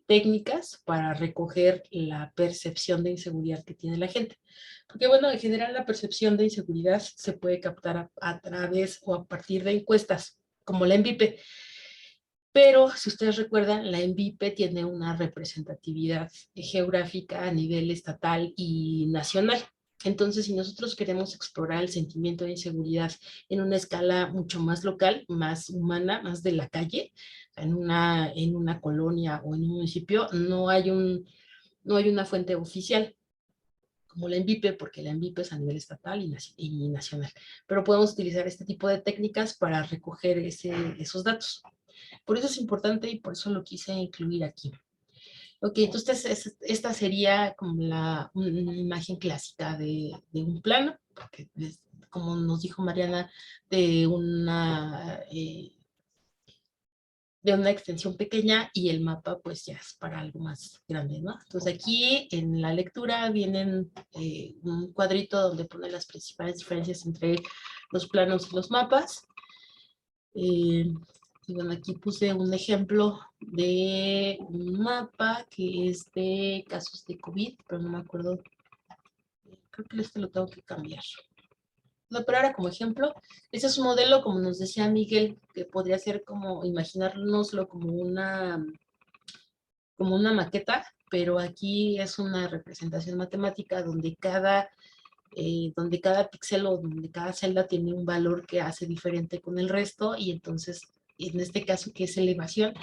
técnicas para recoger la percepción de inseguridad que tiene la gente. Porque bueno, en general la percepción de inseguridad se puede captar a través o a partir de encuestas, como la ENVIPE. Pero si ustedes recuerdan, la ENVIPE tiene una representatividad geográfica a nivel estatal y nacional. Entonces, si nosotros queremos explorar el sentimiento de inseguridad en una escala mucho más local, más humana, más de la calle, en una colonia o en un municipio, no hay una fuente oficial como la ENVIPE, porque la ENVIPE es a nivel estatal y nacional. Pero podemos utilizar este tipo de técnicas para recoger esos datos. Por eso es importante y por eso lo quise incluir aquí. Ok, entonces esta sería como una imagen clásica de un plano, porque como nos dijo Mariana, de una extensión pequeña y el mapa pues ya es para algo más grande, ¿no? Entonces aquí en la lectura vienen un cuadrito donde pone las principales diferencias entre los planos y los mapas. Y bueno, aquí puse un ejemplo de un mapa que es de casos de COVID, pero no me acuerdo. Creo que este lo tengo que cambiar. No, pero ahora como ejemplo, ese es un modelo, como nos decía Miguel, que podría ser como, imaginárnoslo como una maqueta, pero aquí es una representación matemática donde cada píxel o donde cada celda tiene un valor que hace diferente con el resto, y entonces, en este caso, que es elevación,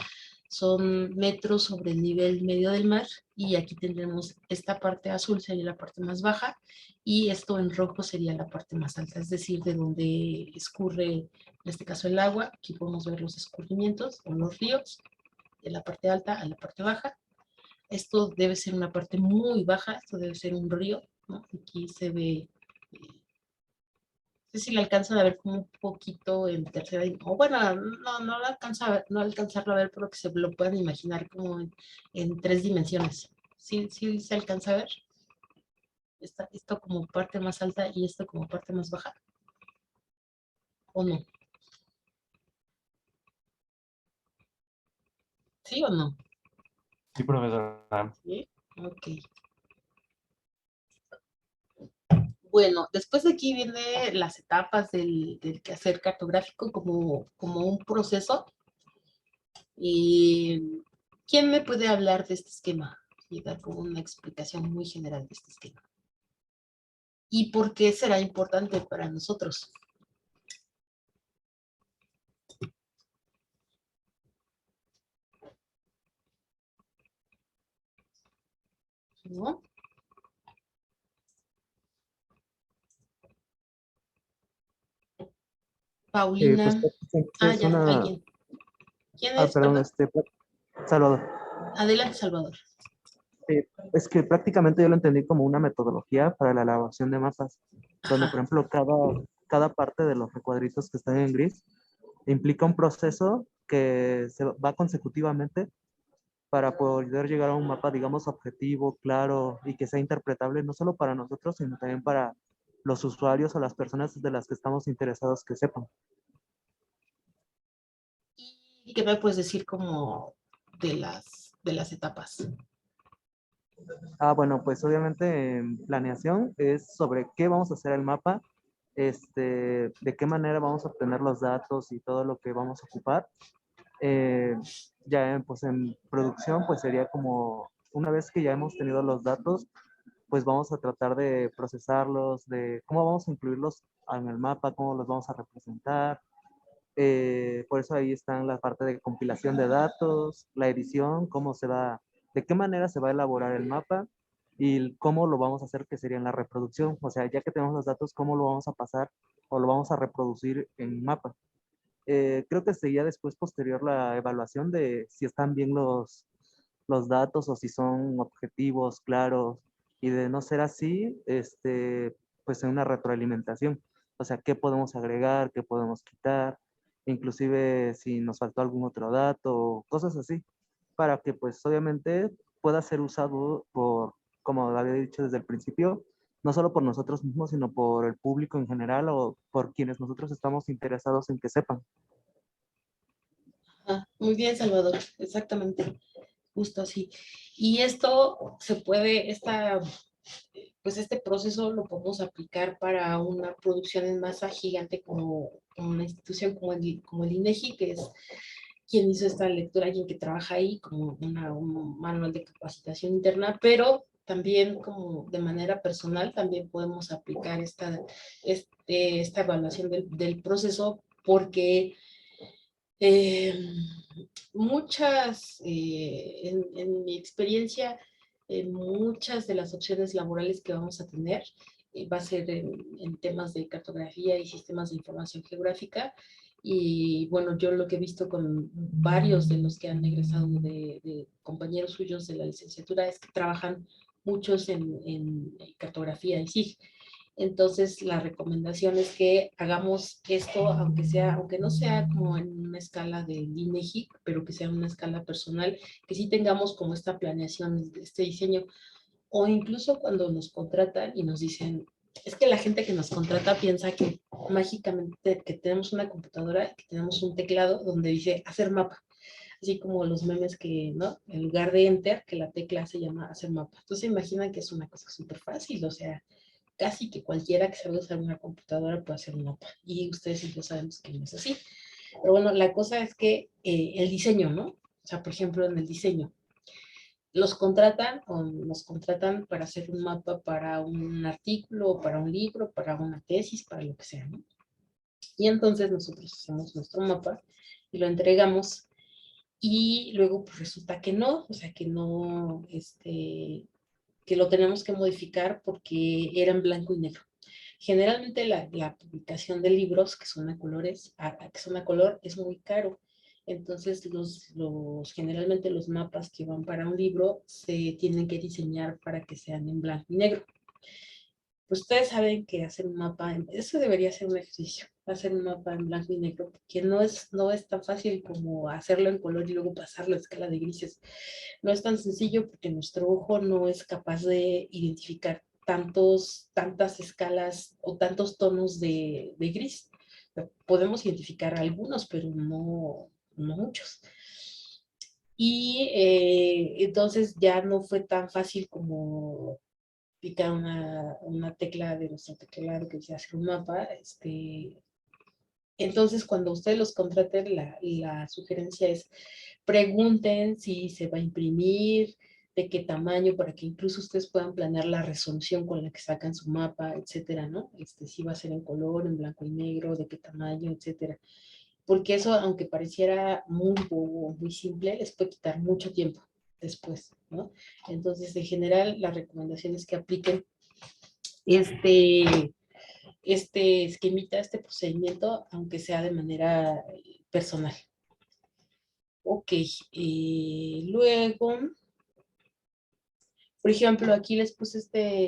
son metros sobre el nivel medio del mar, y aquí tendremos esta parte azul sería la parte más baja, y esto en rojo sería la parte más alta, es decir, de donde escurre, en este caso el agua. Aquí podemos ver los escurrimientos o los ríos, de la parte alta a la parte baja. Esto debe ser una parte muy baja, esto debe ser un río, ¿no? Aquí se ve, no sé si le alcanzan a ver como un poquito en tercera dimensión, o bueno, no lo alcanza a ver, no alcanzarlo a ver, pero que se lo puedan imaginar como en 3 dimensiones. ¿Sí, sí se alcanza a ver? Esto como parte más alta y esto como parte más baja. ¿O no? ¿Sí o no? Sí, profesora. ¿Sí? Ok. Bueno, después de aquí vienen las etapas del quehacer cartográfico como un proceso. Y ¿quién me puede hablar de este esquema? Y dar como una explicación muy general de este esquema. ¿Y por qué será importante para nosotros? ¿No? Paulina. Pues es Ya, una... alguien. ¿Quién es? perdón, Salvador. Adelante, Salvador. Es que prácticamente yo lo entendí como una metodología para la elaboración de mapas, donde por ejemplo cada parte de los recuadritos que están en gris implica un proceso que se va consecutivamente para poder llegar a un mapa, digamos, objetivo, claro y que sea interpretable no solo para nosotros, sino también para los usuarios o las personas de las que estamos interesados que sepan. ¿Y qué me puedes decir como de las etapas? Bueno, pues obviamente en planeación es sobre qué vamos a hacer el mapa, de qué manera vamos a obtener los datos y todo lo que vamos a ocupar. Pues en producción, pues sería como una vez que ya hemos tenido los datos, pues vamos a tratar de procesarlos, de cómo vamos a incluirlos en el mapa, cómo los vamos a representar. Por eso ahí está la parte de compilación de datos, la edición, de qué manera se va a elaborar el mapa y cómo lo vamos a hacer, que sería en la reproducción. O sea, ya que tenemos los datos, cómo lo vamos a pasar o lo vamos a reproducir en mapa. Creo que sería después posterior la evaluación de si están bien los datos o si son objetivos, claros, y de no ser así, pues en una retroalimentación. O sea, ¿qué podemos agregar? ¿Qué podemos quitar? Inclusive si nos faltó algún otro dato, cosas así, para que pues obviamente pueda ser usado por, como había dicho desde el principio, no solo por nosotros mismos, sino por el público en general o por quienes nosotros estamos interesados en que sepan. Ajá, muy bien, Salvador, exactamente, justo así. Y esto se puede, pues este proceso lo podemos aplicar para una producción en masa gigante como una institución como el INEGI, que es quien hizo esta lectura, alguien que trabaja ahí, como un manual de capacitación interna, pero también como de manera personal también podemos aplicar esta evaluación del proceso, porque en mi experiencia, muchas de las opciones laborales que vamos a tener va a ser en temas de cartografía y sistemas de información geográfica. Y bueno, yo lo que he visto con varios de los que han egresado de compañeros suyos de la licenciatura es que trabajan muchos en cartografía y SIG. Entonces, la recomendación es que hagamos esto, aunque no sea como en una escala de INEGI, pero que sea en una escala personal, que sí tengamos como esta planeación, este diseño, o incluso cuando nos contratan y nos dicen, es que la gente que nos contrata piensa que mágicamente que tenemos una computadora, que tenemos un teclado donde dice hacer mapa, así como los memes que, ¿no? En lugar de enter, que la tecla se llama hacer mapa. Entonces imaginan que es una cosa súper fácil, o sea, casi que cualquiera que sabe usar una computadora puede hacer un mapa. Y ustedes y yo sabemos que no es así. Pero bueno, la cosa es que el diseño, ¿no? O sea, por ejemplo, en el diseño, los contratan o nos contratan para hacer un mapa para un artículo, para un libro, para una tesis, para lo que sea, ¿no? Y entonces nosotros hacemos nuestro mapa y lo entregamos y luego pues resulta que no, o sea, que no, que lo tenemos que modificar porque era en blanco y negro. Generalmente la publicación de libros que son a colores, que son a color, es muy caro. Entonces, generalmente los mapas que van para un libro se tienen que diseñar para que sean en blanco y negro. Pues ustedes saben que hacer un mapa, eso debería ser un ejercicio, hacer un mapa en blanco y negro, porque no es tan fácil como hacerlo en color y luego pasarlo a escala de grises. No es tan sencillo porque nuestro ojo no es capaz de identificar tantas escalas o tantos tonos de gris. Podemos identificar algunos, pero no muchos. Y entonces ya no fue tan fácil como picar una tecla de nuestro teclado que dice hacer un mapa. Entonces, cuando ustedes los contraten, la sugerencia es pregunten si se va a imprimir, de qué tamaño, para que incluso ustedes puedan planear la resolución con la que sacan su mapa, etcétera, ¿no? Si va a ser en color, en blanco y negro, de qué tamaño, etcétera. Porque eso, aunque pareciera muy bobo, muy simple, les puede quitar mucho tiempo después, ¿no? Entonces, en general, la recomendación es que apliquen este esquemita, este procedimiento, aunque sea de manera personal. Ok, luego, por ejemplo, aquí les puse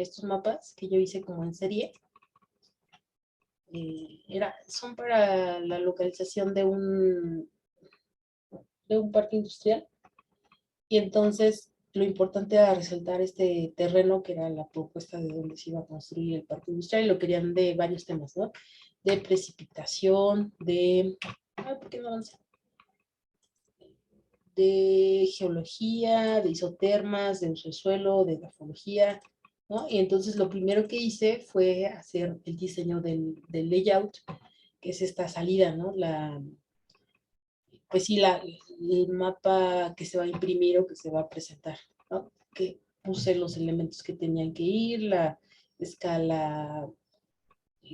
estos mapas que yo hice como en serie. Son para la localización de un parque industrial. Y entonces lo importante era resaltar este terreno que era la propuesta de donde se iba a construir el parque industrial, y lo querían de varios temas, ¿no? De precipitación, ¿por qué no avanza? De geología, de isotermas, de uso del suelo, de grafología, ¿no? Y entonces lo primero que hice fue hacer el diseño del layout, que es esta salida, ¿no? Pues sí, el mapa que se va a imprimir o que se va a presentar, ¿no? Que puse los elementos que tenían que ir, la escala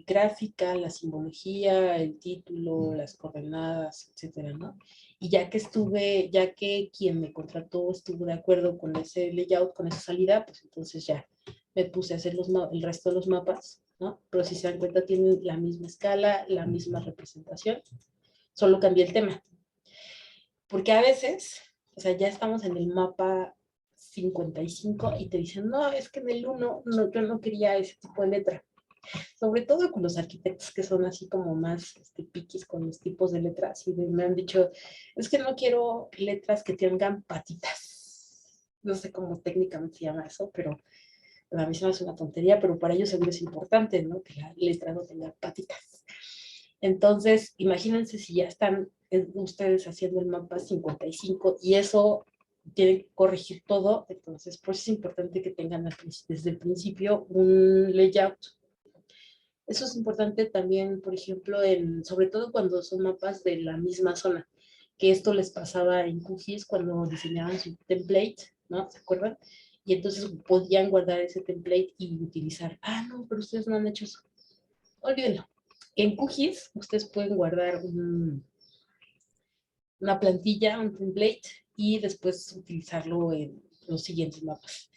gráfica, la simbología, el título, las coordenadas, etcétera, ¿no? Y ya que quien me contrató estuvo de acuerdo con ese layout, con esa salida, pues entonces ya me puse a hacer el resto de los mapas, ¿no? Pero si se dan cuenta tienen la misma escala, la misma representación, solo cambié el tema. Porque a veces O sea, ya estamos en el mapa 55 y te dicen, no, es que en el 1 no, yo no quería ese tipo de letra. Sobre todo con los arquitectos que son así como más piquis con los tipos de letras y me han dicho, es que no quiero letras que tengan patitas. No sé cómo técnicamente se llama eso, pero a mí se me hace una tontería, pero para ellos seguro es importante, ¿no? Que la letra no tenga patitas. Entonces, imagínense si ya están ustedes haciendo el mapa 55 y eso tienen que corregir todo, entonces pues es importante que tengan desde el principio un layout. Eso es importante también, por ejemplo, sobre todo cuando son mapas de la misma zona, que esto les pasaba en QGIS cuando diseñaban su template, ¿no? ¿Se acuerdan? Y entonces podían guardar ese template y utilizar. Ah, no, pero ustedes no han hecho eso. Olvídenlo. En QGIS ustedes pueden guardar una plantilla, un template, y después utilizarlo en los siguientes mapas.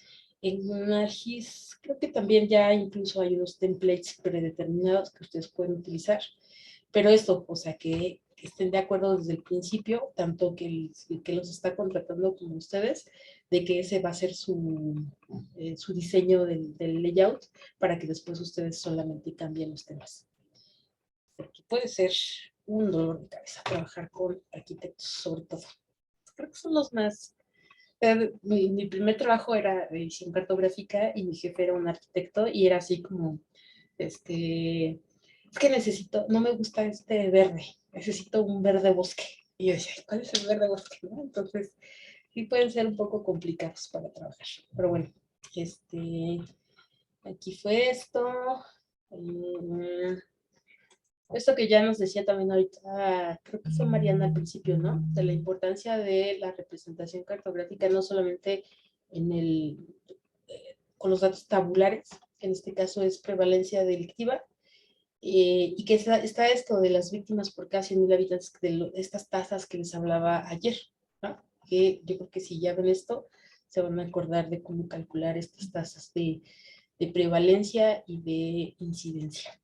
En ArcGIS creo que también ya incluso hay unos templates predeterminados que ustedes pueden utilizar, pero esto, o sea, que estén de acuerdo desde el principio, tanto que el que los está contratando como ustedes, de que ese va a ser su diseño del layout, para que después ustedes solamente cambien los temas. Porque puede ser un dolor de cabeza trabajar con arquitectos, sobre todo. Creo que son los más... Mi primer trabajo era de edición cartográfica y mi jefe era un arquitecto y era así como, es que necesito, no me gusta este verde, necesito un verde bosque. Y yo decía, ¿cuál es el verde bosque? ¿No? Entonces, sí pueden ser un poco complicados para trabajar. Pero bueno, aquí fue esto. Esto que ya nos decía también ahorita, creo que fue Mariana al principio, ¿no? De la importancia de la representación cartográfica, no solamente con los datos tabulares, que en este caso es prevalencia delictiva, y que está esto de las víctimas por cada 100,000 habitantes, de estas tasas que les hablaba ayer, ¿no? Que yo creo que si ya ven esto, se van a acordar de cómo calcular estas tasas de prevalencia y de incidencia.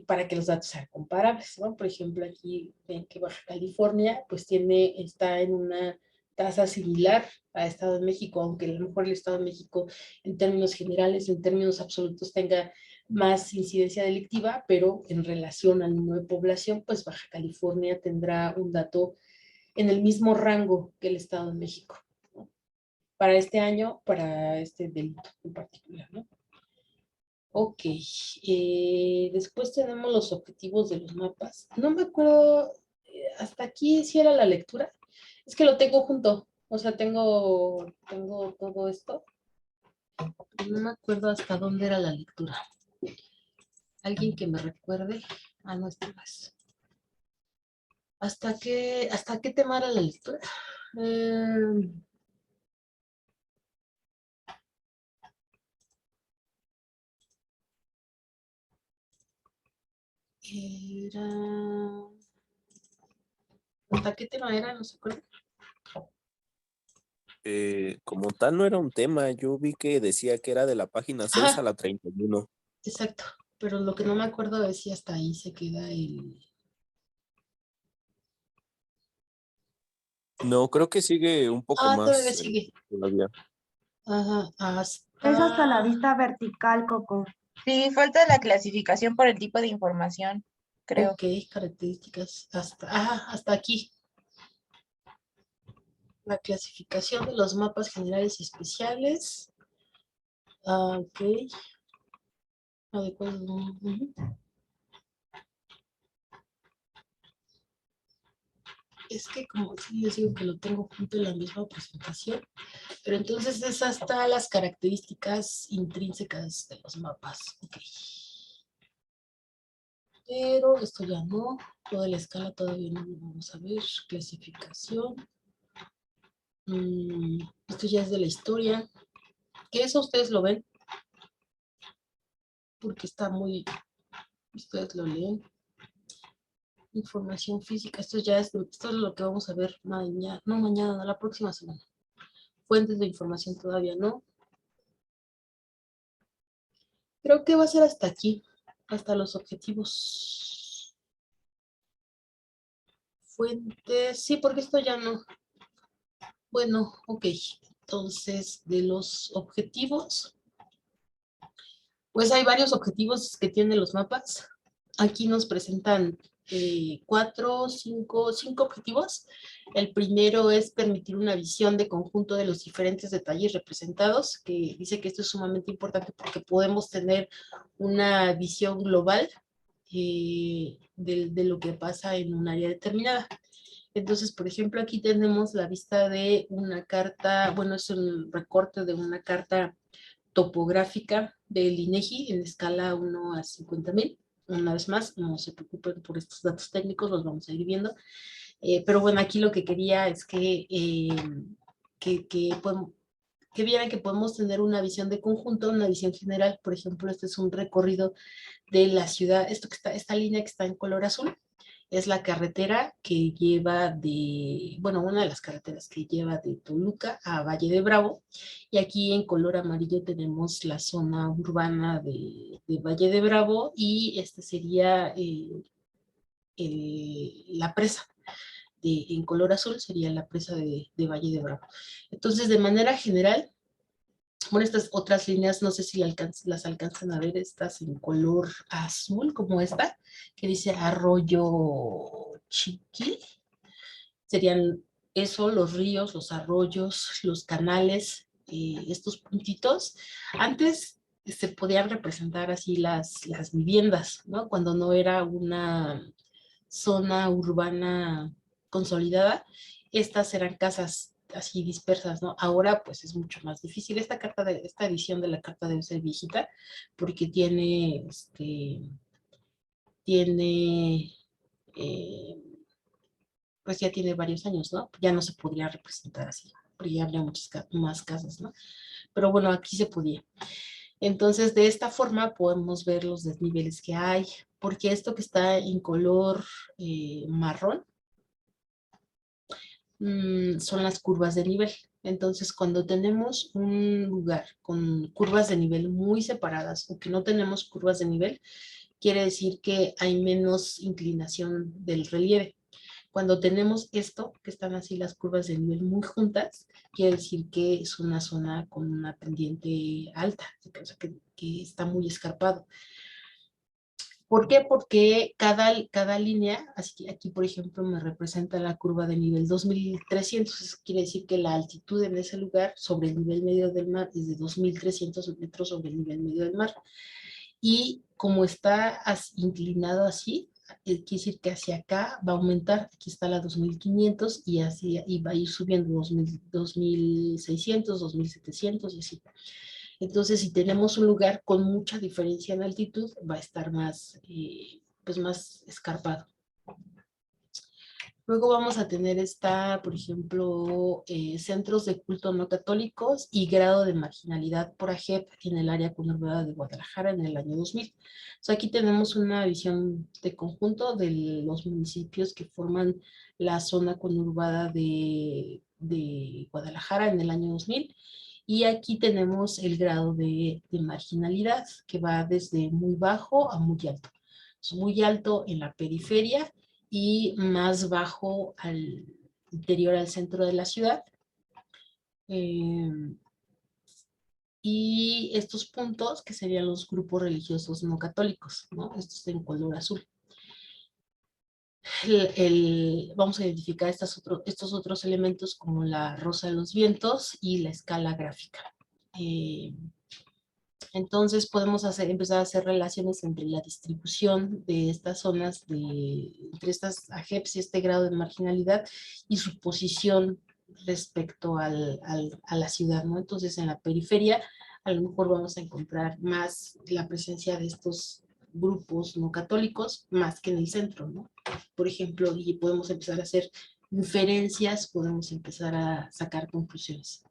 Para que los datos sean comparables, ¿no? Por ejemplo, aquí ven que Baja California pues está en una tasa similar a Estado de México, aunque a lo mejor el Estado de México en términos generales, en términos absolutos tenga más incidencia delictiva, pero en relación al número de población, pues Baja California tendrá un dato en el mismo rango que el Estado de México, ¿no? Para este año, para este delito en particular, ¿no? Ok, después tenemos los objetivos de los mapas. No me acuerdo, hasta aquí si era la lectura. Es que lo tengo junto, o sea, tengo todo esto. No me acuerdo hasta dónde era la lectura. ¿Alguien que me recuerde? Ah, no, este más. ¿Hasta qué tema era la lectura? ¿Hasta qué tema era? No se acuerda. Como tal no era un tema, yo vi que decía que era de la página 6 a la 31. Exacto, pero lo que no me acuerdo es si hasta ahí se queda el... No, creo que sigue un poco todavía más sigue. todavía. Ajá, Es hasta la vista vertical, Coco. Sí, falta la clasificación por el tipo de información, creo. Ok, características, hasta aquí. La clasificación de los mapas generales y especiales. Ok. Adecuado. Es que como sí les digo que lo tengo junto en la misma presentación, pero entonces es hasta las características intrínsecas de los mapas. Ok. Pero esto ya no, toda la escala todavía no lo vamos a ver. Clasificación. Esto ya es de la historia. Que eso ustedes lo ven. Porque está muy... Ustedes lo leen. Información física. Esto es lo que vamos a ver mañana. No mañana, no, la próxima semana. Fuentes de información todavía no. Creo que va a ser hasta aquí. Hasta los objetivos. Fuentes. Sí, porque esto ya no. Bueno, ok. Entonces, de los objetivos, pues hay varios objetivos que tienen los mapas. Aquí nos presentan cinco objetivos. El primero es permitir una visión de conjunto de los diferentes detalles representados, que dice que esto es sumamente importante porque podemos tener una visión global de lo que pasa en un área determinada. Entonces, por ejemplo, aquí tenemos la vista de una carta, bueno, es un recorte de una carta topográfica del INEGI en escala 1 a 50,000. Una vez más, no se preocupen por estos datos técnicos, los vamos a ir viendo. Pero bueno, aquí lo que quería es que vieran que podemos tener una visión de conjunto, una visión general. Por ejemplo, este es un recorrido de la ciudad, esta línea que está en color azul, es la carretera que lleva bueno, una de las carreteras que lleva de Toluca a Valle de Bravo, y aquí en color amarillo tenemos la zona urbana de Valle de Bravo, y este sería la presa. En color azul sería la presa de Valle de Bravo. Entonces, de manera general, bueno, estas otras líneas, no sé si las alcanzan a ver, estas en color azul, como esta, que dice Arroyo Chiqui. Serían eso, los ríos, los arroyos, los canales, estos puntitos. Antes se podían representar así las viviendas, ¿no? Cuando no era una zona urbana consolidada, estas eran casas así dispersas, ¿no? Ahora pues es mucho más difícil. Esta edición de la carta debe ser viejita porque pues ya tiene varios años, ¿no? Ya no se podría representar así, porque ya habría muchas más casas, ¿no? Pero bueno, aquí se podía. Entonces, de esta forma podemos ver los desniveles que hay, porque esto que está en color marrón son las curvas de nivel. Entonces, cuando tenemos un lugar con curvas de nivel muy separadas o que no tenemos curvas de nivel, quiere decir que hay menos inclinación del relieve. Cuando tenemos esto, que están así las curvas de nivel muy juntas, quiere decir que es una zona con una pendiente alta, o sea, que está muy escarpado. ¿Por qué? Porque cada línea, así que aquí por ejemplo me representa la curva de nivel 2300, eso quiere decir que la altitud en ese lugar sobre el nivel medio del mar es de 2300 metros sobre el nivel medio del mar. Y como está inclinado así, quiere decir que hacia acá va a aumentar. Aquí está la 2500 y va a ir subiendo 2600, 2700 y así. Entonces, si tenemos un lugar con mucha diferencia en altitud, va a estar pues más escarpado. Luego vamos a tener por ejemplo, centros de culto no católicos y grado de marginalidad por AGEP en el área conurbada de Guadalajara en el año 2000. Aquí tenemos una visión de conjunto de los municipios que forman la zona conurbada de Guadalajara en el año 2000. Y aquí tenemos el grado de marginalidad, que va desde muy bajo a muy alto. Es muy alto en la periferia y más bajo al interior, al centro de la ciudad. Y estos puntos, que serían los grupos religiosos no católicos, ¿no? Estos en color azul. Vamos a identificar estos otros elementos como la rosa de los vientos y la escala gráfica. Entonces podemos empezar a hacer relaciones entre la distribución de estas zonas, entre estas AGEPs y este grado de marginalidad y su posición respecto a la ciudad, ¿no? Entonces en la periferia a lo mejor vamos a encontrar más la presencia de estos grupos no católicos más que en el centro, ¿no? Por ejemplo, y podemos empezar a hacer inferencias, podemos empezar a sacar conclusiones.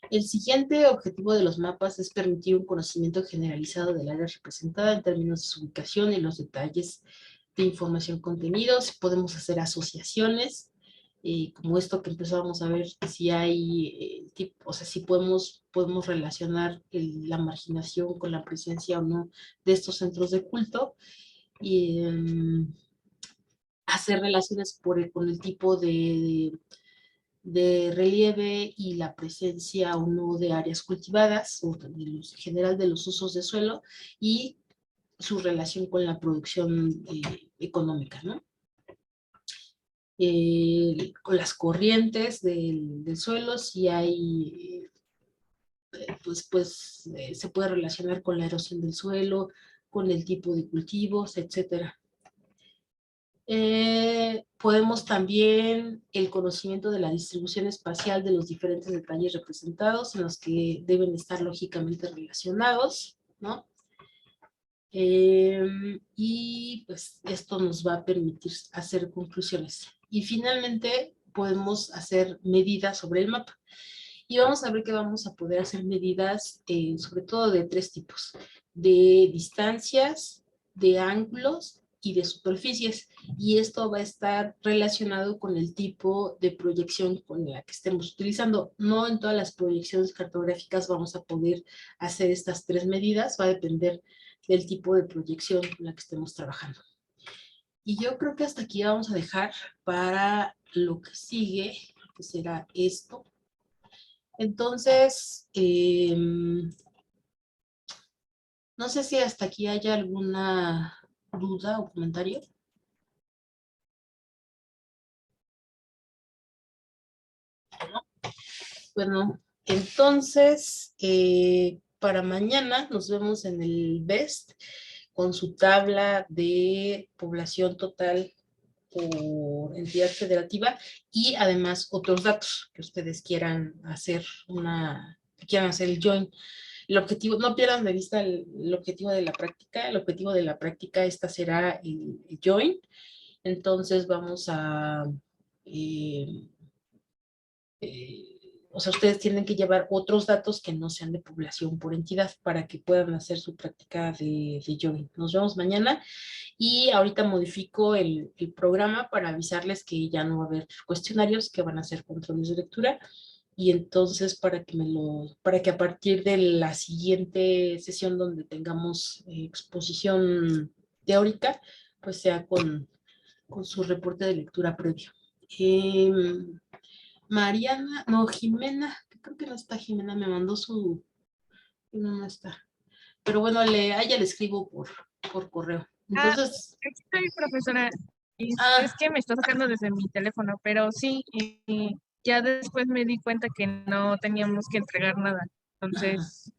El siguiente objetivo de los mapas es permitir un conocimiento generalizado del área representada en términos de su ubicación y los detalles de información contenidos. Podemos hacer asociaciones, como esto que empezábamos a ver, si hay, o sea, si podemos relacionar la marginación con la presencia o no de estos centros de culto, y hacer relaciones con el tipo de de relieve y la presencia o no de áreas cultivadas, o en general de los usos de suelo, y su relación con la producción económica, ¿no? Con las corrientes del suelo, si hay, se puede relacionar con la erosión del suelo, con el tipo de cultivos, etcétera. Podemos también el conocimiento de la distribución espacial de los diferentes detalles representados, en los que deben estar lógicamente relacionados, ¿no? Y pues esto nos va a permitir hacer conclusiones. Y finalmente podemos hacer medidas sobre el mapa. Y vamos a ver que vamos a poder hacer medidas sobre todo de 3 tipos: de distancias, de ángulos y de superficies. Y esto va a estar relacionado con el tipo de proyección con la que estemos utilizando. No en todas las proyecciones cartográficas vamos a poder hacer estas 3 medidas, va a depender del tipo de proyección con la que estemos trabajando. Y yo creo que hasta aquí vamos a dejar para lo que sigue, que será esto. Entonces, no sé si hasta aquí haya alguna duda o comentario. Bueno, entonces, para mañana nos vemos en el BEST con su tabla de población total por entidad federativa y además otros datos que ustedes quieran hacer el join. El objetivo, no pierdan de vista el objetivo de la práctica. El objetivo de la práctica, esta será el join. Entonces vamos a o sea, ustedes tienen que llevar otros datos que no sean de población por entidad para que puedan hacer su práctica de join. Nos vemos mañana. Y ahorita modifico el programa para avisarles que ya no va a haber cuestionarios, que van a ser controles de lectura. Y entonces para que a partir de la siguiente sesión donde tengamos exposición teórica, pues sea con su reporte de lectura previo. Mariana, no, Jimena, creo que no está Jimena, me mandó su... No está. Pero bueno, a ella le escribo por correo. Entonces... Estoy, profesora. Ah. Es que me está sacando desde mi teléfono, pero sí, y ya después me di cuenta que no teníamos que entregar nada. Entonces...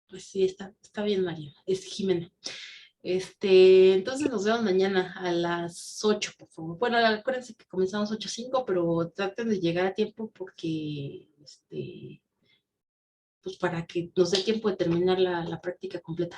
Pues sí, está bien, María. Es Jimena. Entonces nos vemos mañana a las 8, por favor. Bueno, acuérdense que comenzamos 8:05, pero traten de llegar a tiempo porque, pues para que nos dé tiempo de terminar la práctica completa.